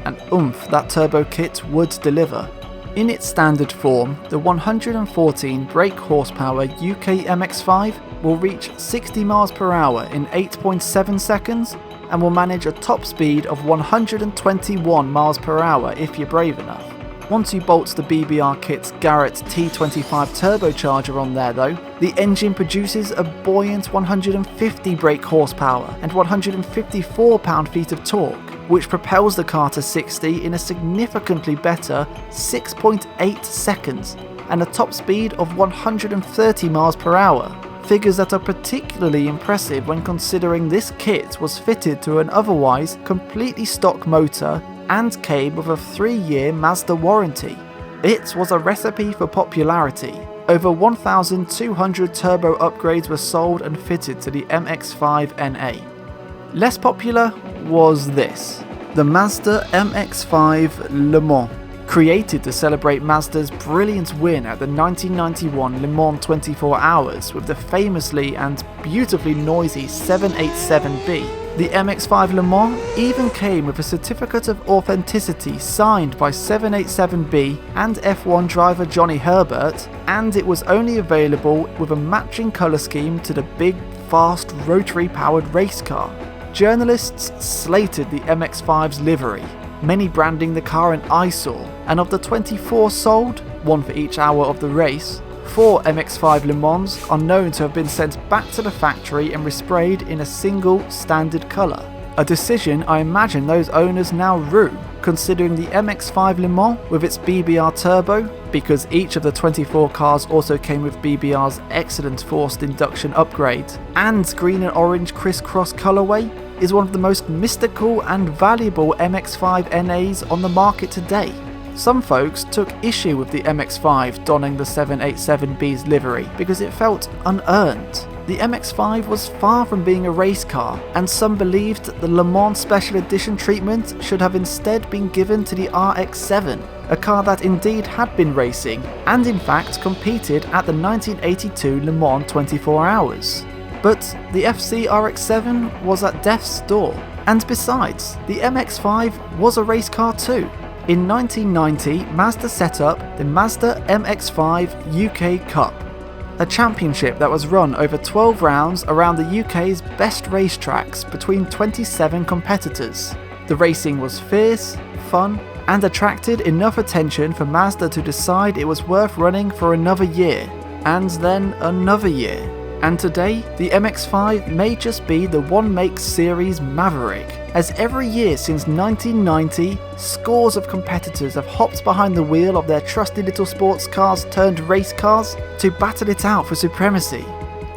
An oomph that turbo kit would deliver. In its standard form, the 114 brake horsepower UK MX-5 will reach 60 miles per hour in 8.7 seconds and will manage a top speed of 121 miles per hour if you're brave enough. Once you bolt the BBR kit's Garrett T25 turbocharger on there though, the engine produces a buoyant 150 brake horsepower and 154 pound-feet of torque, which propels the car to 60 in a significantly better 6.8 seconds and a top speed of 130 miles per hour. Figures that are particularly impressive when considering this kit was fitted to an otherwise completely stock motor and came with a 3-year Mazda warranty. It was a recipe for popularity. Over 1,200 turbo upgrades were sold and fitted to the MX-5 NA. Less popular was this, the Mazda MX-5 Le Mans. Created to celebrate Mazda's brilliant win at the 1991 Le Mans 24 Hours with the famously and beautifully noisy 787B, the MX-5 Le Mans even came with a certificate of authenticity signed by 787B and F1 driver Johnny Herbert, and it was only available with a matching colour scheme to the big, fast, rotary-powered race car. Journalists slated the MX-5's livery, many branding the car an eyesore, and of the 24 sold, one for each hour of the race, 4 MX-5 Le Mans are known to have been sent back to the factory and resprayed in a single standard colour. A decision I imagine those owners now rue, considering the MX-5 Le Mans with its BBR turbo, because each of the 24 cars also came with BBR's excellent forced induction upgrade, and green and orange crisscross colourway, is one of the most mystical and valuable MX-5 NAs on the market today. Some folks took issue with the MX-5 donning the 787B's livery because it felt unearned. The MX-5 was far from being a race car, and some believed the Le Mans Special Edition treatment should have instead been given to the Rx-7, a car that indeed had been racing, and in fact competed at the 1982 Le Mans 24 Hours. But the FC Rx-7 was at death's door, and besides, the MX-5 was a race car too. In 1990, Mazda set up the Mazda MX-5 UK Cup, a championship that was run over 12 rounds around the UK's best racetracks between 27 competitors. The racing was fierce, fun, and attracted enough attention for Mazda to decide it was worth running for another year, and then another year. And today, the MX-5 may just be the one-make series maverick, as every year since 1990, scores of competitors have hopped behind the wheel of their trusty little sports cars turned race cars to battle it out for supremacy.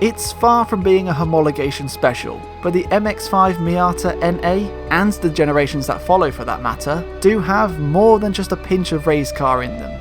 It's far from being a homologation special, but the MX-5 Miata NA, and the generations that follow for that matter, do have more than just a pinch of race car in them.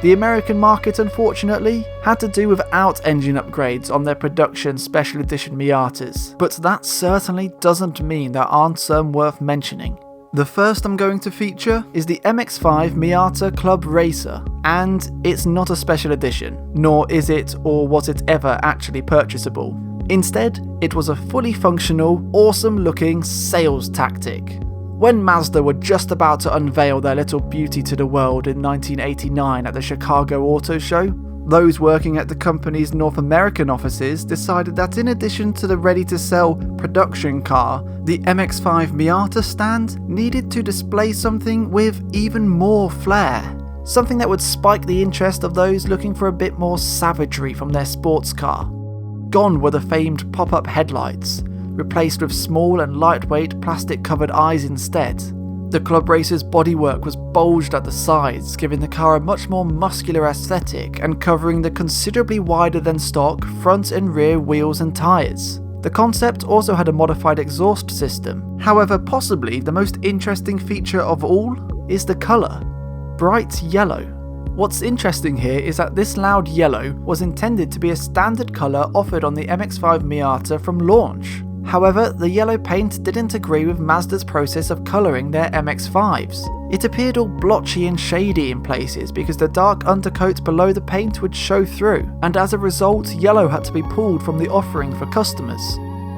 The American market, unfortunately, had to do without engine upgrades on their production special edition Miatas, but that certainly doesn't mean there aren't some worth mentioning. The first I'm going to feature is the MX-5 Miata Club Racer, and it's not a special edition, nor is it or was it ever actually purchasable. Instead, it was a fully functional, awesome looking sales tactic. When Mazda were just about to unveil their little beauty to the world in 1989 at the Chicago Auto Show, those working at the company's North American offices decided that in addition to the ready-to-sell production car, the MX-5 Miata stand needed to display something with even more flair. Something that would spike the interest of those looking for a bit more savagery from their sports car. Gone were the famed pop-up headlights, replaced with small and lightweight plastic-covered eyes instead. The Club Racer's bodywork was bulged at the sides, giving the car a much more muscular aesthetic and covering the considerably wider than stock front and rear wheels and tyres. The concept also had a modified exhaust system. However, possibly the most interesting feature of all is the colour. Bright yellow. What's interesting here is that this loud yellow was intended to be a standard colour offered on the MX-5 Miata from launch. However, the yellow paint didn't agree with Mazda's process of colouring their MX-5s. It appeared all blotchy and shady in places because the dark undercoat below the paint would show through, and as a result, yellow had to be pulled from the offering for customers.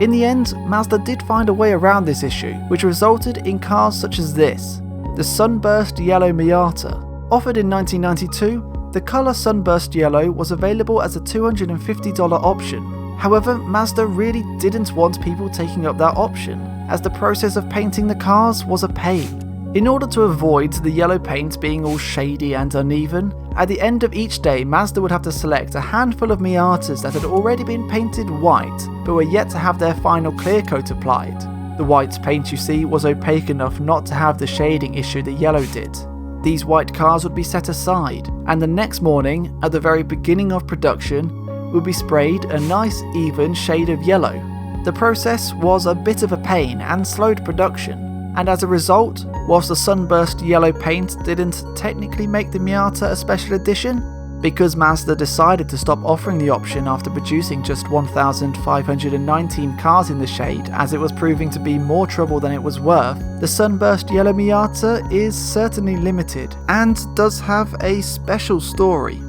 In the end, Mazda did find a way around this issue, which resulted in cars such as this, the Sunburst Yellow Miata, Offered in 1992, the colour Sunburst Yellow was available as a $250 option. However, Mazda really didn't want people taking up that option, as the process of painting the cars was a pain. In order to avoid the yellow paint being all shady and uneven, at the end of each day Mazda would have to select a handful of Miatas that had already been painted white, but were yet to have their final clear coat applied. The white paint you see was opaque enough not to have the shading issue the yellow did. These white cars would be set aside, and the next morning, at the very beginning of production, would be sprayed a nice even shade of yellow. The process was a bit of a pain and slowed production, and as a result, whilst the Sunburst yellow paint didn't technically make the Miata a special edition, because Mazda decided to stop offering the option after producing just 1,519 cars in the shade as it was proving to be more trouble than it was worth, the Sunburst yellow Miata is certainly limited and does have a special story.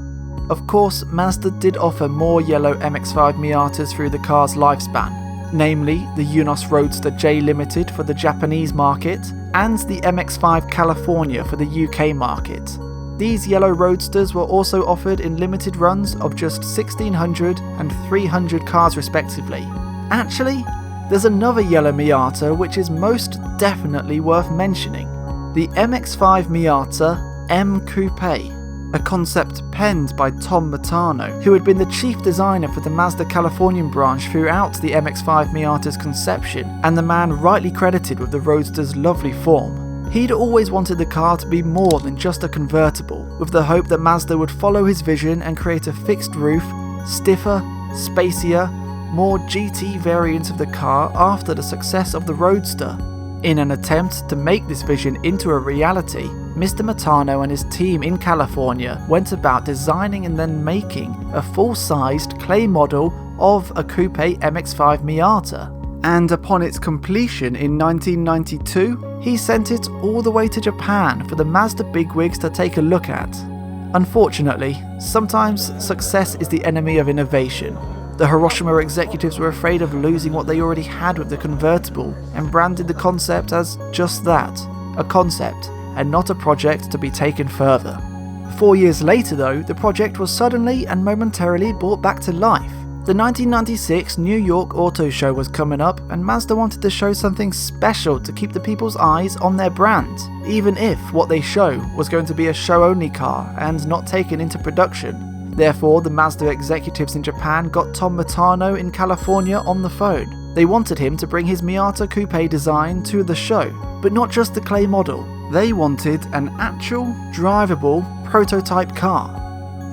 Of course, Mazda did offer more yellow MX-5 Miatas through the car's lifespan, namely the Eunos Roadster J Limited for the Japanese market and the MX-5 California for the UK market. These yellow roadsters were also offered in limited runs of just 1,600 and 300 cars respectively. Actually, there's another yellow Miata which is most definitely worth mentioning, the MX-5 Miata M Coupe, a concept penned by Tom Matano, who had been the chief designer for the Mazda Californian branch throughout the MX-5 Miata's conception, and the man rightly credited with the Roadster's lovely form. He'd always wanted the car to be more than just a convertible, with the hope that Mazda would follow his vision and create a fixed roof, stiffer, spacier, more GT variant of the car after the success of the Roadster. In an attempt to make this vision into a reality, Mr. Matano and his team in California went about designing and then making a full-sized clay model of a coupe MX-5 Miata. And upon its completion in 1992, he sent it all the way to Japan for the Mazda bigwigs to take a look at. Unfortunately, sometimes success is the enemy of innovation. The Hiroshima executives were afraid of losing what they already had with the convertible and branded the concept as just that, a concept, and not a project to be taken further. 4 years later though, the project was suddenly and momentarily brought back to life. The 1996 New York Auto Show was coming up and Mazda wanted to show something special to keep the people's eyes on their brand, even if what they show was going to be a show-only car and not taken into production. Therefore, the Mazda executives in Japan got Tom Matano in California on the phone. They wanted him to bring his Miata coupe design to the show, but not just the clay model. They wanted an actual, drivable, prototype car.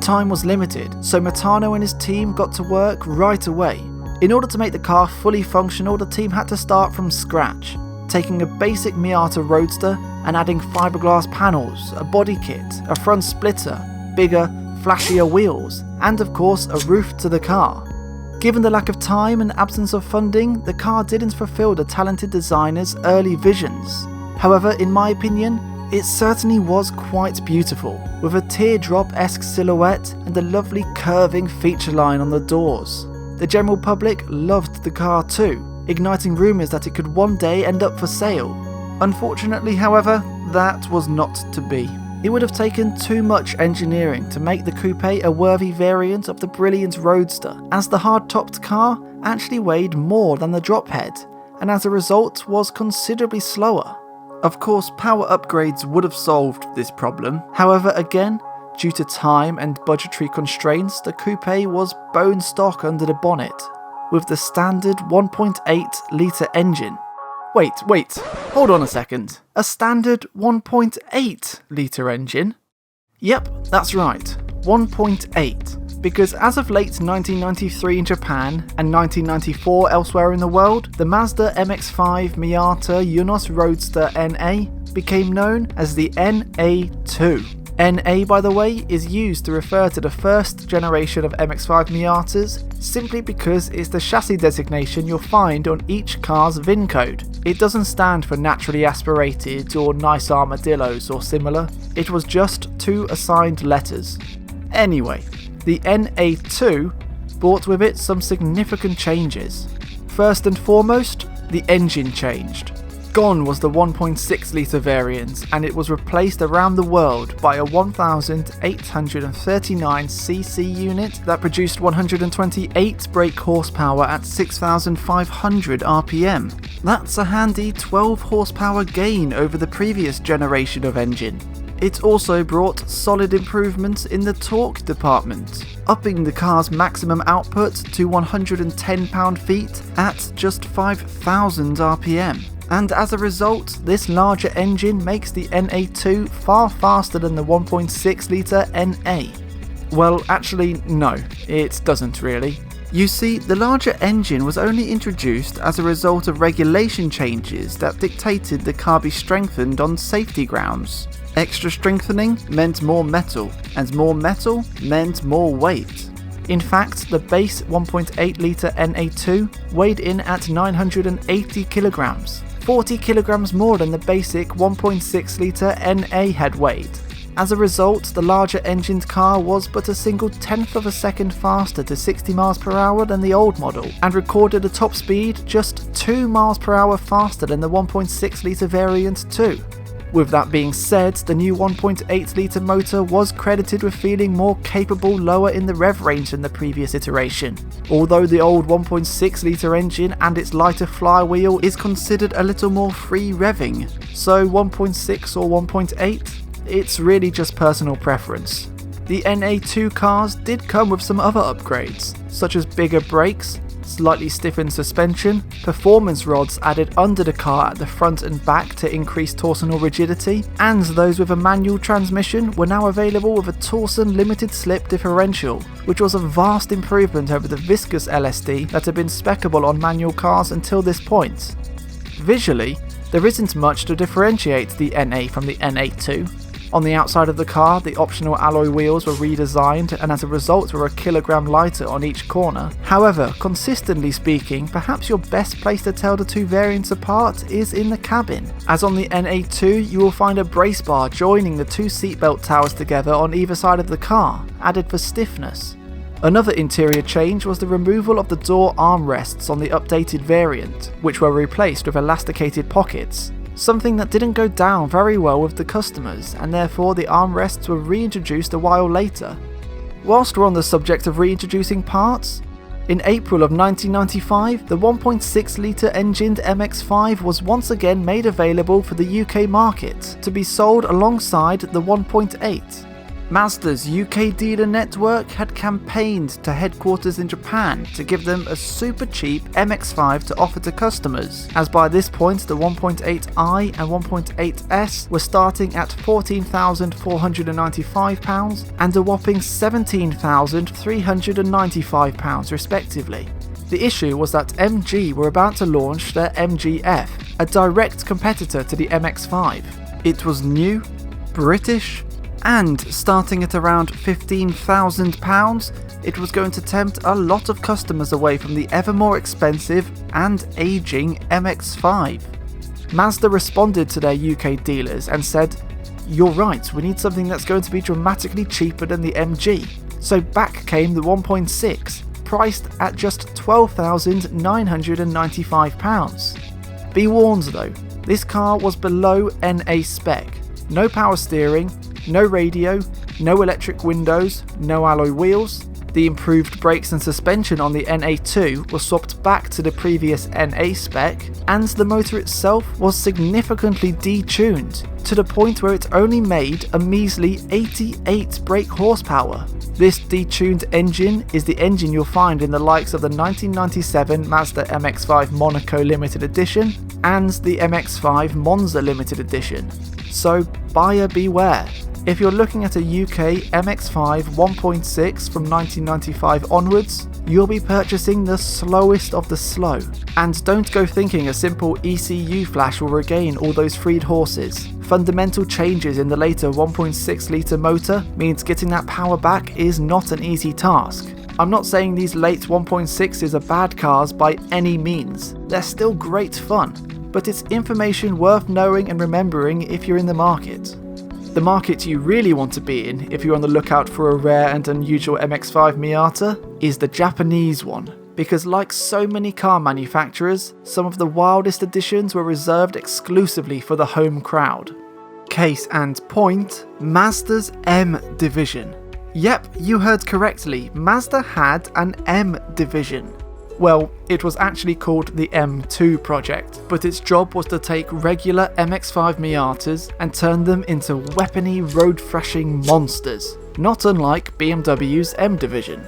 Time was limited, so Matano and his team got to work right away. In order to make the car fully functional, the team had to start from scratch, taking a basic Miata Roadster and adding fiberglass panels, a body kit, a front splitter, bigger, flashier wheels, and of course a roof to the car. Given the lack of time and absence of funding, the car didn't fulfill the talented designer's early visions. However, in my opinion, it certainly was quite beautiful, with a teardrop-esque silhouette and a lovely curving feature line on the doors. The general public loved the car too, igniting rumours that it could one day end up for sale. Unfortunately, however, that was not to be. It would have taken too much engineering to make the coupe a worthy variant of the brilliant Roadster, as the hard-topped car actually weighed more than the drop head, and as a result was considerably slower. Of course, power upgrades would have solved this problem. However, again, due to time and budgetary constraints, the coupe was bone stock under the bonnet, with the standard 1.8-litre engine. Wait, hold on a second. A standard 1.8-litre engine? Yep, that's right, 1.8. Because as of late 1993 in Japan and 1994 elsewhere in the world, the Mazda MX-5 Miata Eunos Roadster NA became known as the NA2. NA, by the way, is used to refer to the first generation of MX-5 Miatas simply because it's the chassis designation you'll find on each car's VIN code. It doesn't stand for naturally aspirated or nice armadillos or similar, it was just two assigned letters. Anyway, the NA2 brought with it some significant changes. First and foremost, the engine changed. Gone was the 1.6 litre variant, and it was replaced around the world by a 1,839cc unit that produced 128 brake horsepower at 6,500 RPM. That's a handy 12 horsepower gain over the previous generation of engine. It also brought solid improvements in the torque department, upping the car's maximum output to 110 pound-feet at just 5,000 RPM. And as a result, this larger engine makes the NA2 far faster than the 1.6 litre NA. Well, actually, no, it doesn't really. You see, the larger engine was only introduced as a result of regulation changes that dictated the car be strengthened on safety grounds. Extra strengthening meant more metal, and more metal meant more weight. In fact, the base 1.8 litre NA2 weighed in at 980 kilograms, 40 kilograms more than the basic 1.6 litre NA had weighed. As a result, the larger engined car was but a single tenth of a second faster to 60 miles per hour than the old model, and recorded a top speed just 2 miles per hour faster than the 1.6 litre variant too. With that being said, the new 1.8 litre motor was credited with feeling more capable lower in the rev range than the previous iteration. Although the old 1.6 litre engine and its lighter flywheel is considered a little more free revving, so 1.6 or 1.8? It's really just personal preference. The NA2 cars did come with some other upgrades, such as bigger brakes, slightly stiffened suspension, performance rods added under the car at the front and back to increase torsional rigidity, and those with a manual transmission were now available with a Torsen limited slip differential, which was a vast improvement over the viscous LSD that had been specable on manual cars until this point. Visually, there isn't much to differentiate the NA from the NA2. On the outside of the car, the optional alloy wheels were redesigned and as a result were a kilogram lighter on each corner. However, consistently speaking, perhaps your best place to tell the two variants apart is in the cabin. As on the NA2, you will find a brace bar joining the two seatbelt towers together on either side of the car, added for stiffness. Another interior change was the removal of the door armrests on the updated variant, which were replaced with elasticated pockets. Something that didn't go down very well with the customers, and therefore the armrests were reintroduced a while later. Whilst we're on the subject of reintroducing parts, in April of 1995, the 1.6 litre engined MX-5 was once again made available for the UK market, to be sold alongside the 1.8. Mazda's UK dealer network had campaigned to headquarters in Japan to give them a super cheap MX-5 to offer to customers, as by this point the 1.8i and 1.8s were starting at £14,495 and a whopping £17,395 respectively. The issue was that MG were about to launch their MG-F, a direct competitor to the MX-5. It was new, British, and starting at around £15,000, it was going to tempt a lot of customers away from the ever more expensive and aging MX-5. Mazda responded to their UK dealers and said, "You're right, we need something that's going to be dramatically cheaper than the MG." So back came the 1.6, priced at just £12,995. Be warned though, this car was below NA spec. No power steering, no radio, no electric windows, no alloy wheels. The improved brakes and suspension on the NA2 were swapped back to the previous NA spec, and the motor itself was significantly detuned, to the point where it only made a measly 88 brake horsepower. This detuned engine is the engine you'll find in the likes of the 1997 Mazda MX-5 Monaco Limited Edition and the MX-5 Monza Limited Edition. So buyer beware. If you're looking at a UK MX-5 1.6 from 1995 onwards, you'll be purchasing the slowest of the slow. And don't go thinking a simple ECU flash will regain all those freed horses. Fundamental changes in the later 1.6 litre motor means getting that power back is not an easy task. I'm not saying these late 1.6s are bad cars by any means. They're still great fun, but it's information worth knowing and remembering if you're in the market. The market you really want to be in if you're on the lookout for a rare and unusual MX-5 Miata is the Japanese one, because like so many car manufacturers, some of the wildest editions were reserved exclusively for the home crowd. Case and point, Mazda's M division. Yep, you heard correctly, Mazda had an M division. Well, it was actually called the M2 project, but its job was to take regular MX-5 Miatas and turn them into weapony road-thrashing monsters, not unlike BMW's M division.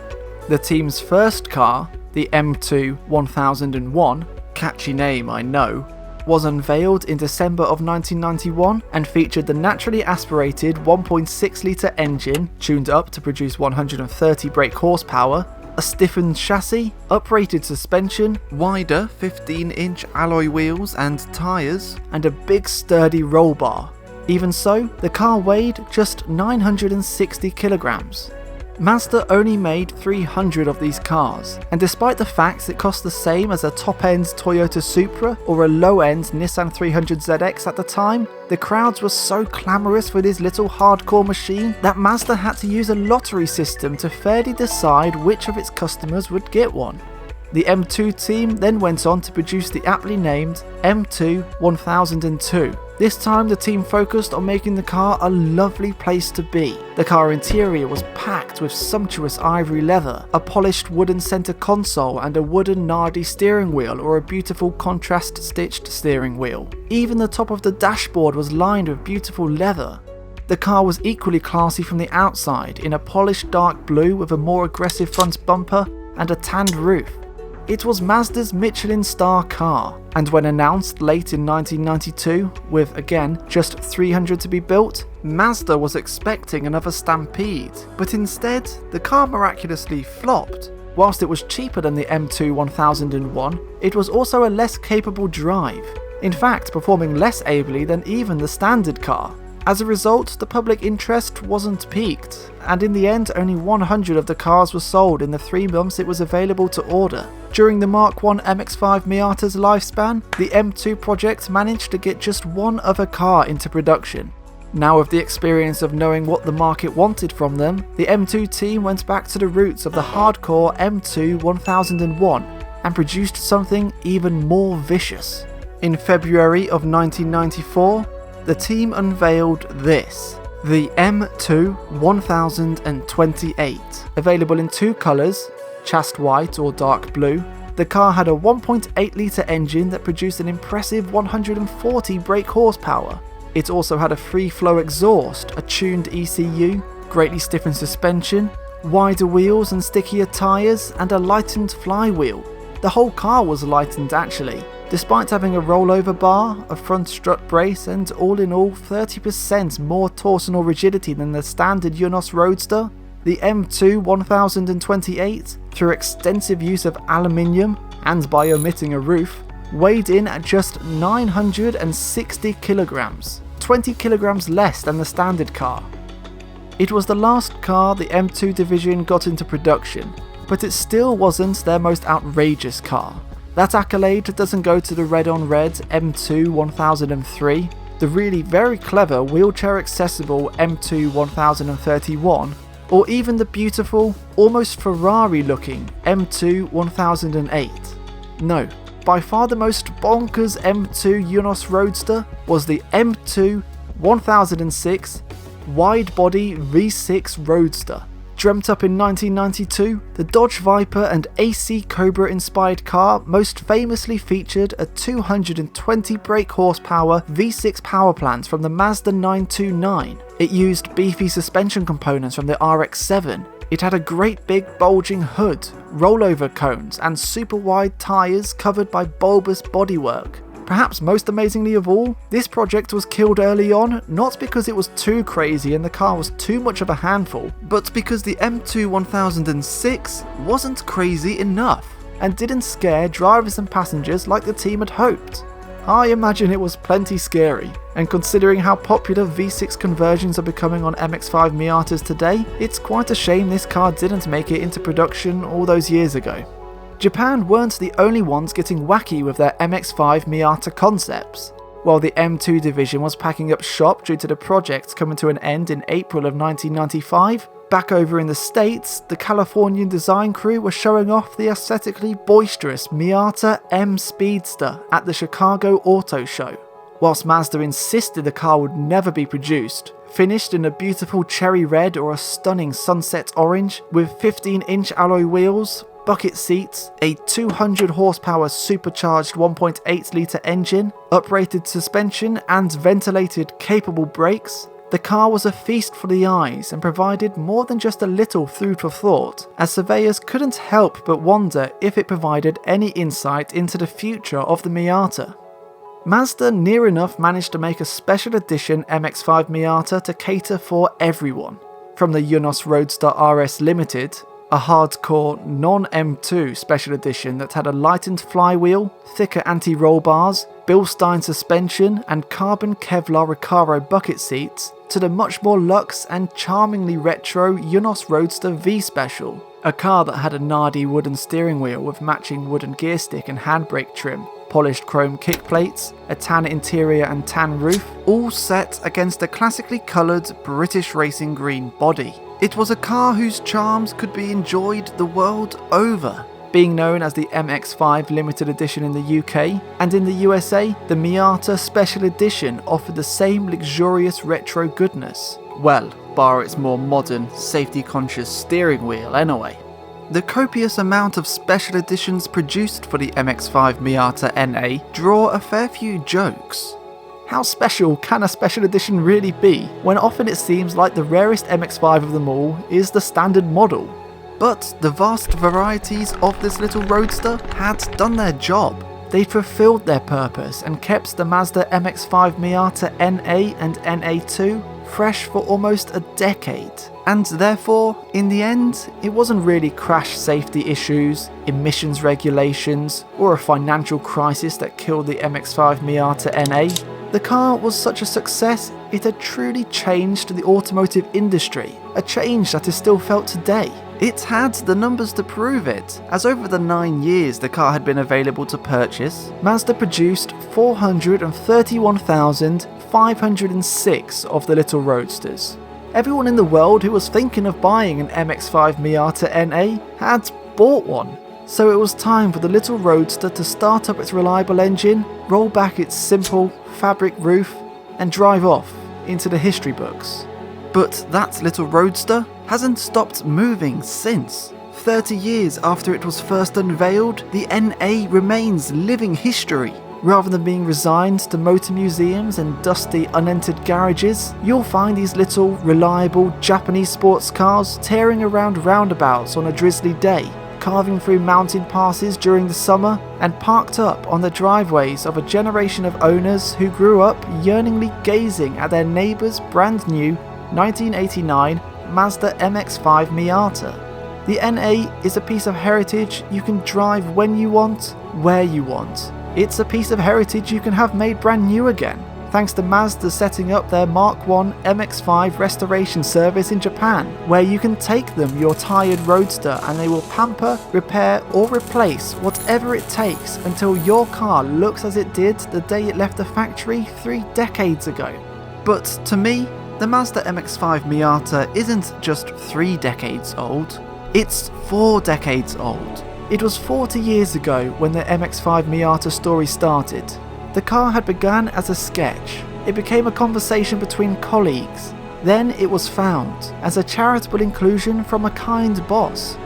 The team's first car, the M2 1001, catchy name I know, was unveiled in December of 1991 and featured the naturally aspirated 1.6 litre engine tuned up to produce 130 brake horsepower, a stiffened chassis, uprated suspension, wider 15-inch alloy wheels and tyres, and a big sturdy roll bar. Even so, the car weighed just 960 kilograms. Mazda only made 300 of these cars, and despite the fact it cost the same as a top-end Toyota Supra or a low-end Nissan 300ZX at the time, the crowds were so clamorous for this little hardcore machine that Mazda had to use a lottery system to fairly decide which of its customers would get one. The M2 team then went on to produce the aptly named M2 1002. This time the team focused on making the car a lovely place to be. The car interior was packed with sumptuous ivory leather, a polished wooden center console and a wooden Nardi steering wheel or a beautiful contrast stitched steering wheel. Even the top of the dashboard was lined with beautiful leather. The car was equally classy from the outside in a polished dark blue with a more aggressive front bumper and a tanned roof. It was Mazda's Michelin star car, and when announced late in 1992, with again just 300 to be built, Mazda was expecting another stampede, but instead the car miraculously flopped. Whilst it was cheaper than the M2 1001, it was also a less capable drive, in fact performing less ably than even the standard car. As a result, the public interest wasn't piqued, and in the end only 100 of the cars were sold in the 3 months it was available to order. During the Mark I MX-5 Miata's lifespan, the M2 project managed to get just one other car into production. Now with the experience of knowing what the market wanted from them, the M2 team went back to the roots of the hardcore M2 1001 and produced something even more vicious. In February of 1994, the team unveiled this, the M2 1028, available in 2 colours, chast white or dark blue. The car had a 1.8 litre engine that produced an impressive 140 brake horsepower. It also had a free flow exhaust, a tuned ECU, greatly stiffened suspension, wider wheels and stickier tyres, and a lightened flywheel. The whole car was lightened actually, despite having a rollover bar, a front strut brace, and all in all 30% more torsional rigidity than the standard Eunos Roadster. The M2 1028, through extensive use of aluminium and by omitting a roof, weighed in at just 960 kilograms, 20 kilograms less than the standard car. It was the last car the M2 division got into production, but it still wasn't their most outrageous car. That accolade doesn't go to the red-on-red M2 1003, the really very clever wheelchair-accessible M2 1031, or even the beautiful, almost Ferrari-looking M2 1008. No, by far the most bonkers M2 Eunos Roadster was the M2 1006 wide-body V6 Roadster. Dreamt up in 1992, the Dodge Viper and AC Cobra inspired car most famously featured a 220 brake horsepower V6 power plant from the Mazda 929. It used beefy suspension components from the Rx-7. It had a great big bulging hood, rollover cones, and super wide tyres covered by bulbous bodywork. Perhaps most amazingly of all, this project was killed early on, not because it was too crazy and the car was too much of a handful, but because the M2 1006 wasn't crazy enough, and didn't scare drivers and passengers like the team had hoped. I imagine it was plenty scary, and considering how popular V6 conversions are becoming on MX-5 Miatas today, it's quite a shame this car didn't make it into production all those years ago. Japan weren't the only ones getting wacky with their MX-5 Miata concepts. While the M2 division was packing up shop due to the project coming to an end in April of 1995, back over in the States, the Californian design crew were showing off the aesthetically boisterous Miata M Speedster at the Chicago Auto Show. Whilst Mazda insisted the car would never be produced, finished in a beautiful cherry red or a stunning sunset orange with 15-inch alloy wheels, bucket seats, a 200 horsepower supercharged 1.8 litre engine, uprated suspension and ventilated capable brakes, the car was a feast for the eyes and provided more than just a little food for thought, as surveyors couldn't help but wonder if it provided any insight into the future of the Miata. Mazda near enough managed to make a special edition MX-5 Miata to cater for everyone. From the Eunos Roadster RS Limited, a hardcore non-M2 special edition that had a lightened flywheel, thicker anti-roll bars, Bilstein suspension and carbon Kevlar Recaro bucket seats, to the much more luxe and charmingly retro Eunos Roadster V Special, a car that had a nardy wooden steering wheel with matching wooden gear stick and handbrake trim, polished chrome kick plates, a tan interior and tan roof, all set against a classically coloured British racing green body. It was a car whose charms could be enjoyed the world over. Being known as the MX-5 Limited Edition in the UK, and in the USA, the Miata Special Edition offered the same luxurious retro goodness. Well, bar its more modern, safety-conscious steering wheel anyway. The copious amount of special editions produced for the MX-5 Miata NA draw a fair few jokes. How special can a special edition really be, when often it seems like the rarest MX-5 of them all is the standard model? But the vast varieties of this little roadster had done their job. They'd fulfilled their purpose and kept the Mazda MX-5 Miata NA and NA2 fresh for almost a decade. And therefore, in the end, it wasn't really crash safety issues, emissions regulations, or a financial crisis that killed the MX-5 Miata NA. The car was such a success, it had truly changed the automotive industry, a change that is still felt today. It had the numbers to prove it, as over the 9 years the car had been available to purchase, Mazda produced 431,506 of the little roadsters. Everyone in the world who was thinking of buying an MX-5 Miata NA had bought one. So it was time for the little roadster to start up its reliable engine, roll back its simple fabric roof, and drive off into the history books. But that little roadster hasn't stopped moving since. 30 years after it was first unveiled, the NA remains living history. Rather than being resigned to motor museums and dusty, unentered garages, you'll find these little, reliable Japanese sports cars tearing around roundabouts on a drizzly day, carving through mountain passes during the summer, and parked up on the driveways of a generation of owners who grew up yearningly gazing at their neighbour's brand new 1989 Mazda MX-5 Miata. The NA is a piece of heritage you can drive when you want, where you want. It's a piece of heritage you can have made brand new again, thanks to Mazda setting up their Mark I MX-5 restoration service in Japan, where you can take them your tired roadster and they will pamper, repair or replace whatever it takes until your car looks as it did the day it left the factory 3 decades ago. But to me, the Mazda MX-5 Miata isn't just 3 decades old, it's 4 decades old. It was 40 years ago when the MX-5 Miata story started. The car had begun as a sketch. It became a conversation between colleagues. Then it was found as a charitable inclusion from a kind boss.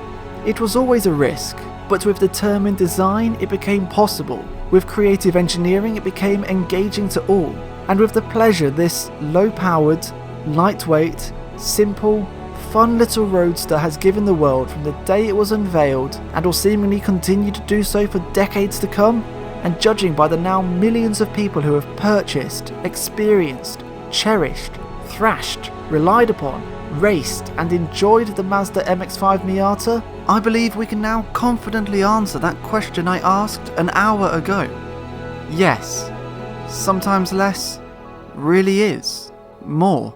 It was always a risk, but with determined design it became possible. With creative engineering it became engaging to all. And with the pleasure this low-powered, lightweight, simple, fun little roadster has given the world from the day it was unveiled and will seemingly continue to do so for decades to come, and judging by the now millions of people who have purchased, experienced, cherished, thrashed, relied upon, raced and enjoyed the Mazda MX-5 Miata, I believe we can now confidently answer that question I asked an hour ago. Yes, sometimes less really is more.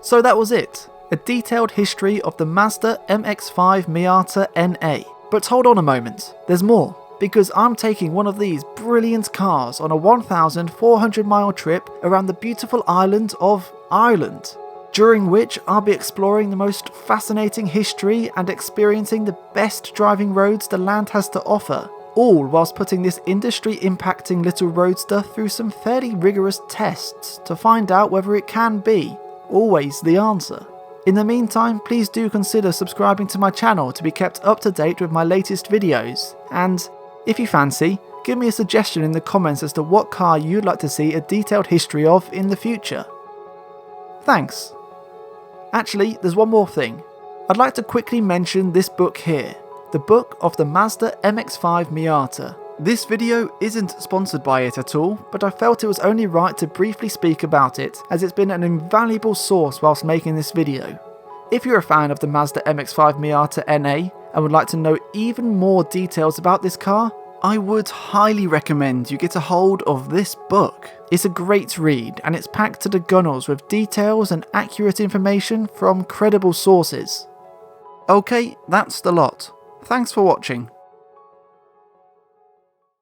So that was it. A detailed history of the Mazda MX-5 Miata NA. But hold on a moment, there's more. because I'm taking one of these brilliant cars on a 1,400 mile trip around the beautiful island of Ireland, during which I'll be exploring the most fascinating history and experiencing the best driving roads the land has to offer, all whilst putting this industry-impacting little roadster through some fairly rigorous tests to find out whether it can be always the answer. In the meantime, please do consider subscribing to my channel to be kept up to date with my latest videos, and if you fancy, give me a suggestion in the comments as to what car you'd like to see a detailed history of in the future. Thanks. Actually, there's one more thing. I'd like to quickly mention this book here, the book of the Mazda MX-5 Miata. This video isn't sponsored by it at all, but I felt it was only right to briefly speak about it, as it's been an invaluable source whilst making this video. If you're a fan of the Mazda MX-5 Miata NA and would like to know even more details about this car, I would highly recommend you get a hold of this book. It's a great read and it's packed to the gunnels with details and accurate information from credible sources. Okay, that's the lot. Thanks for watching.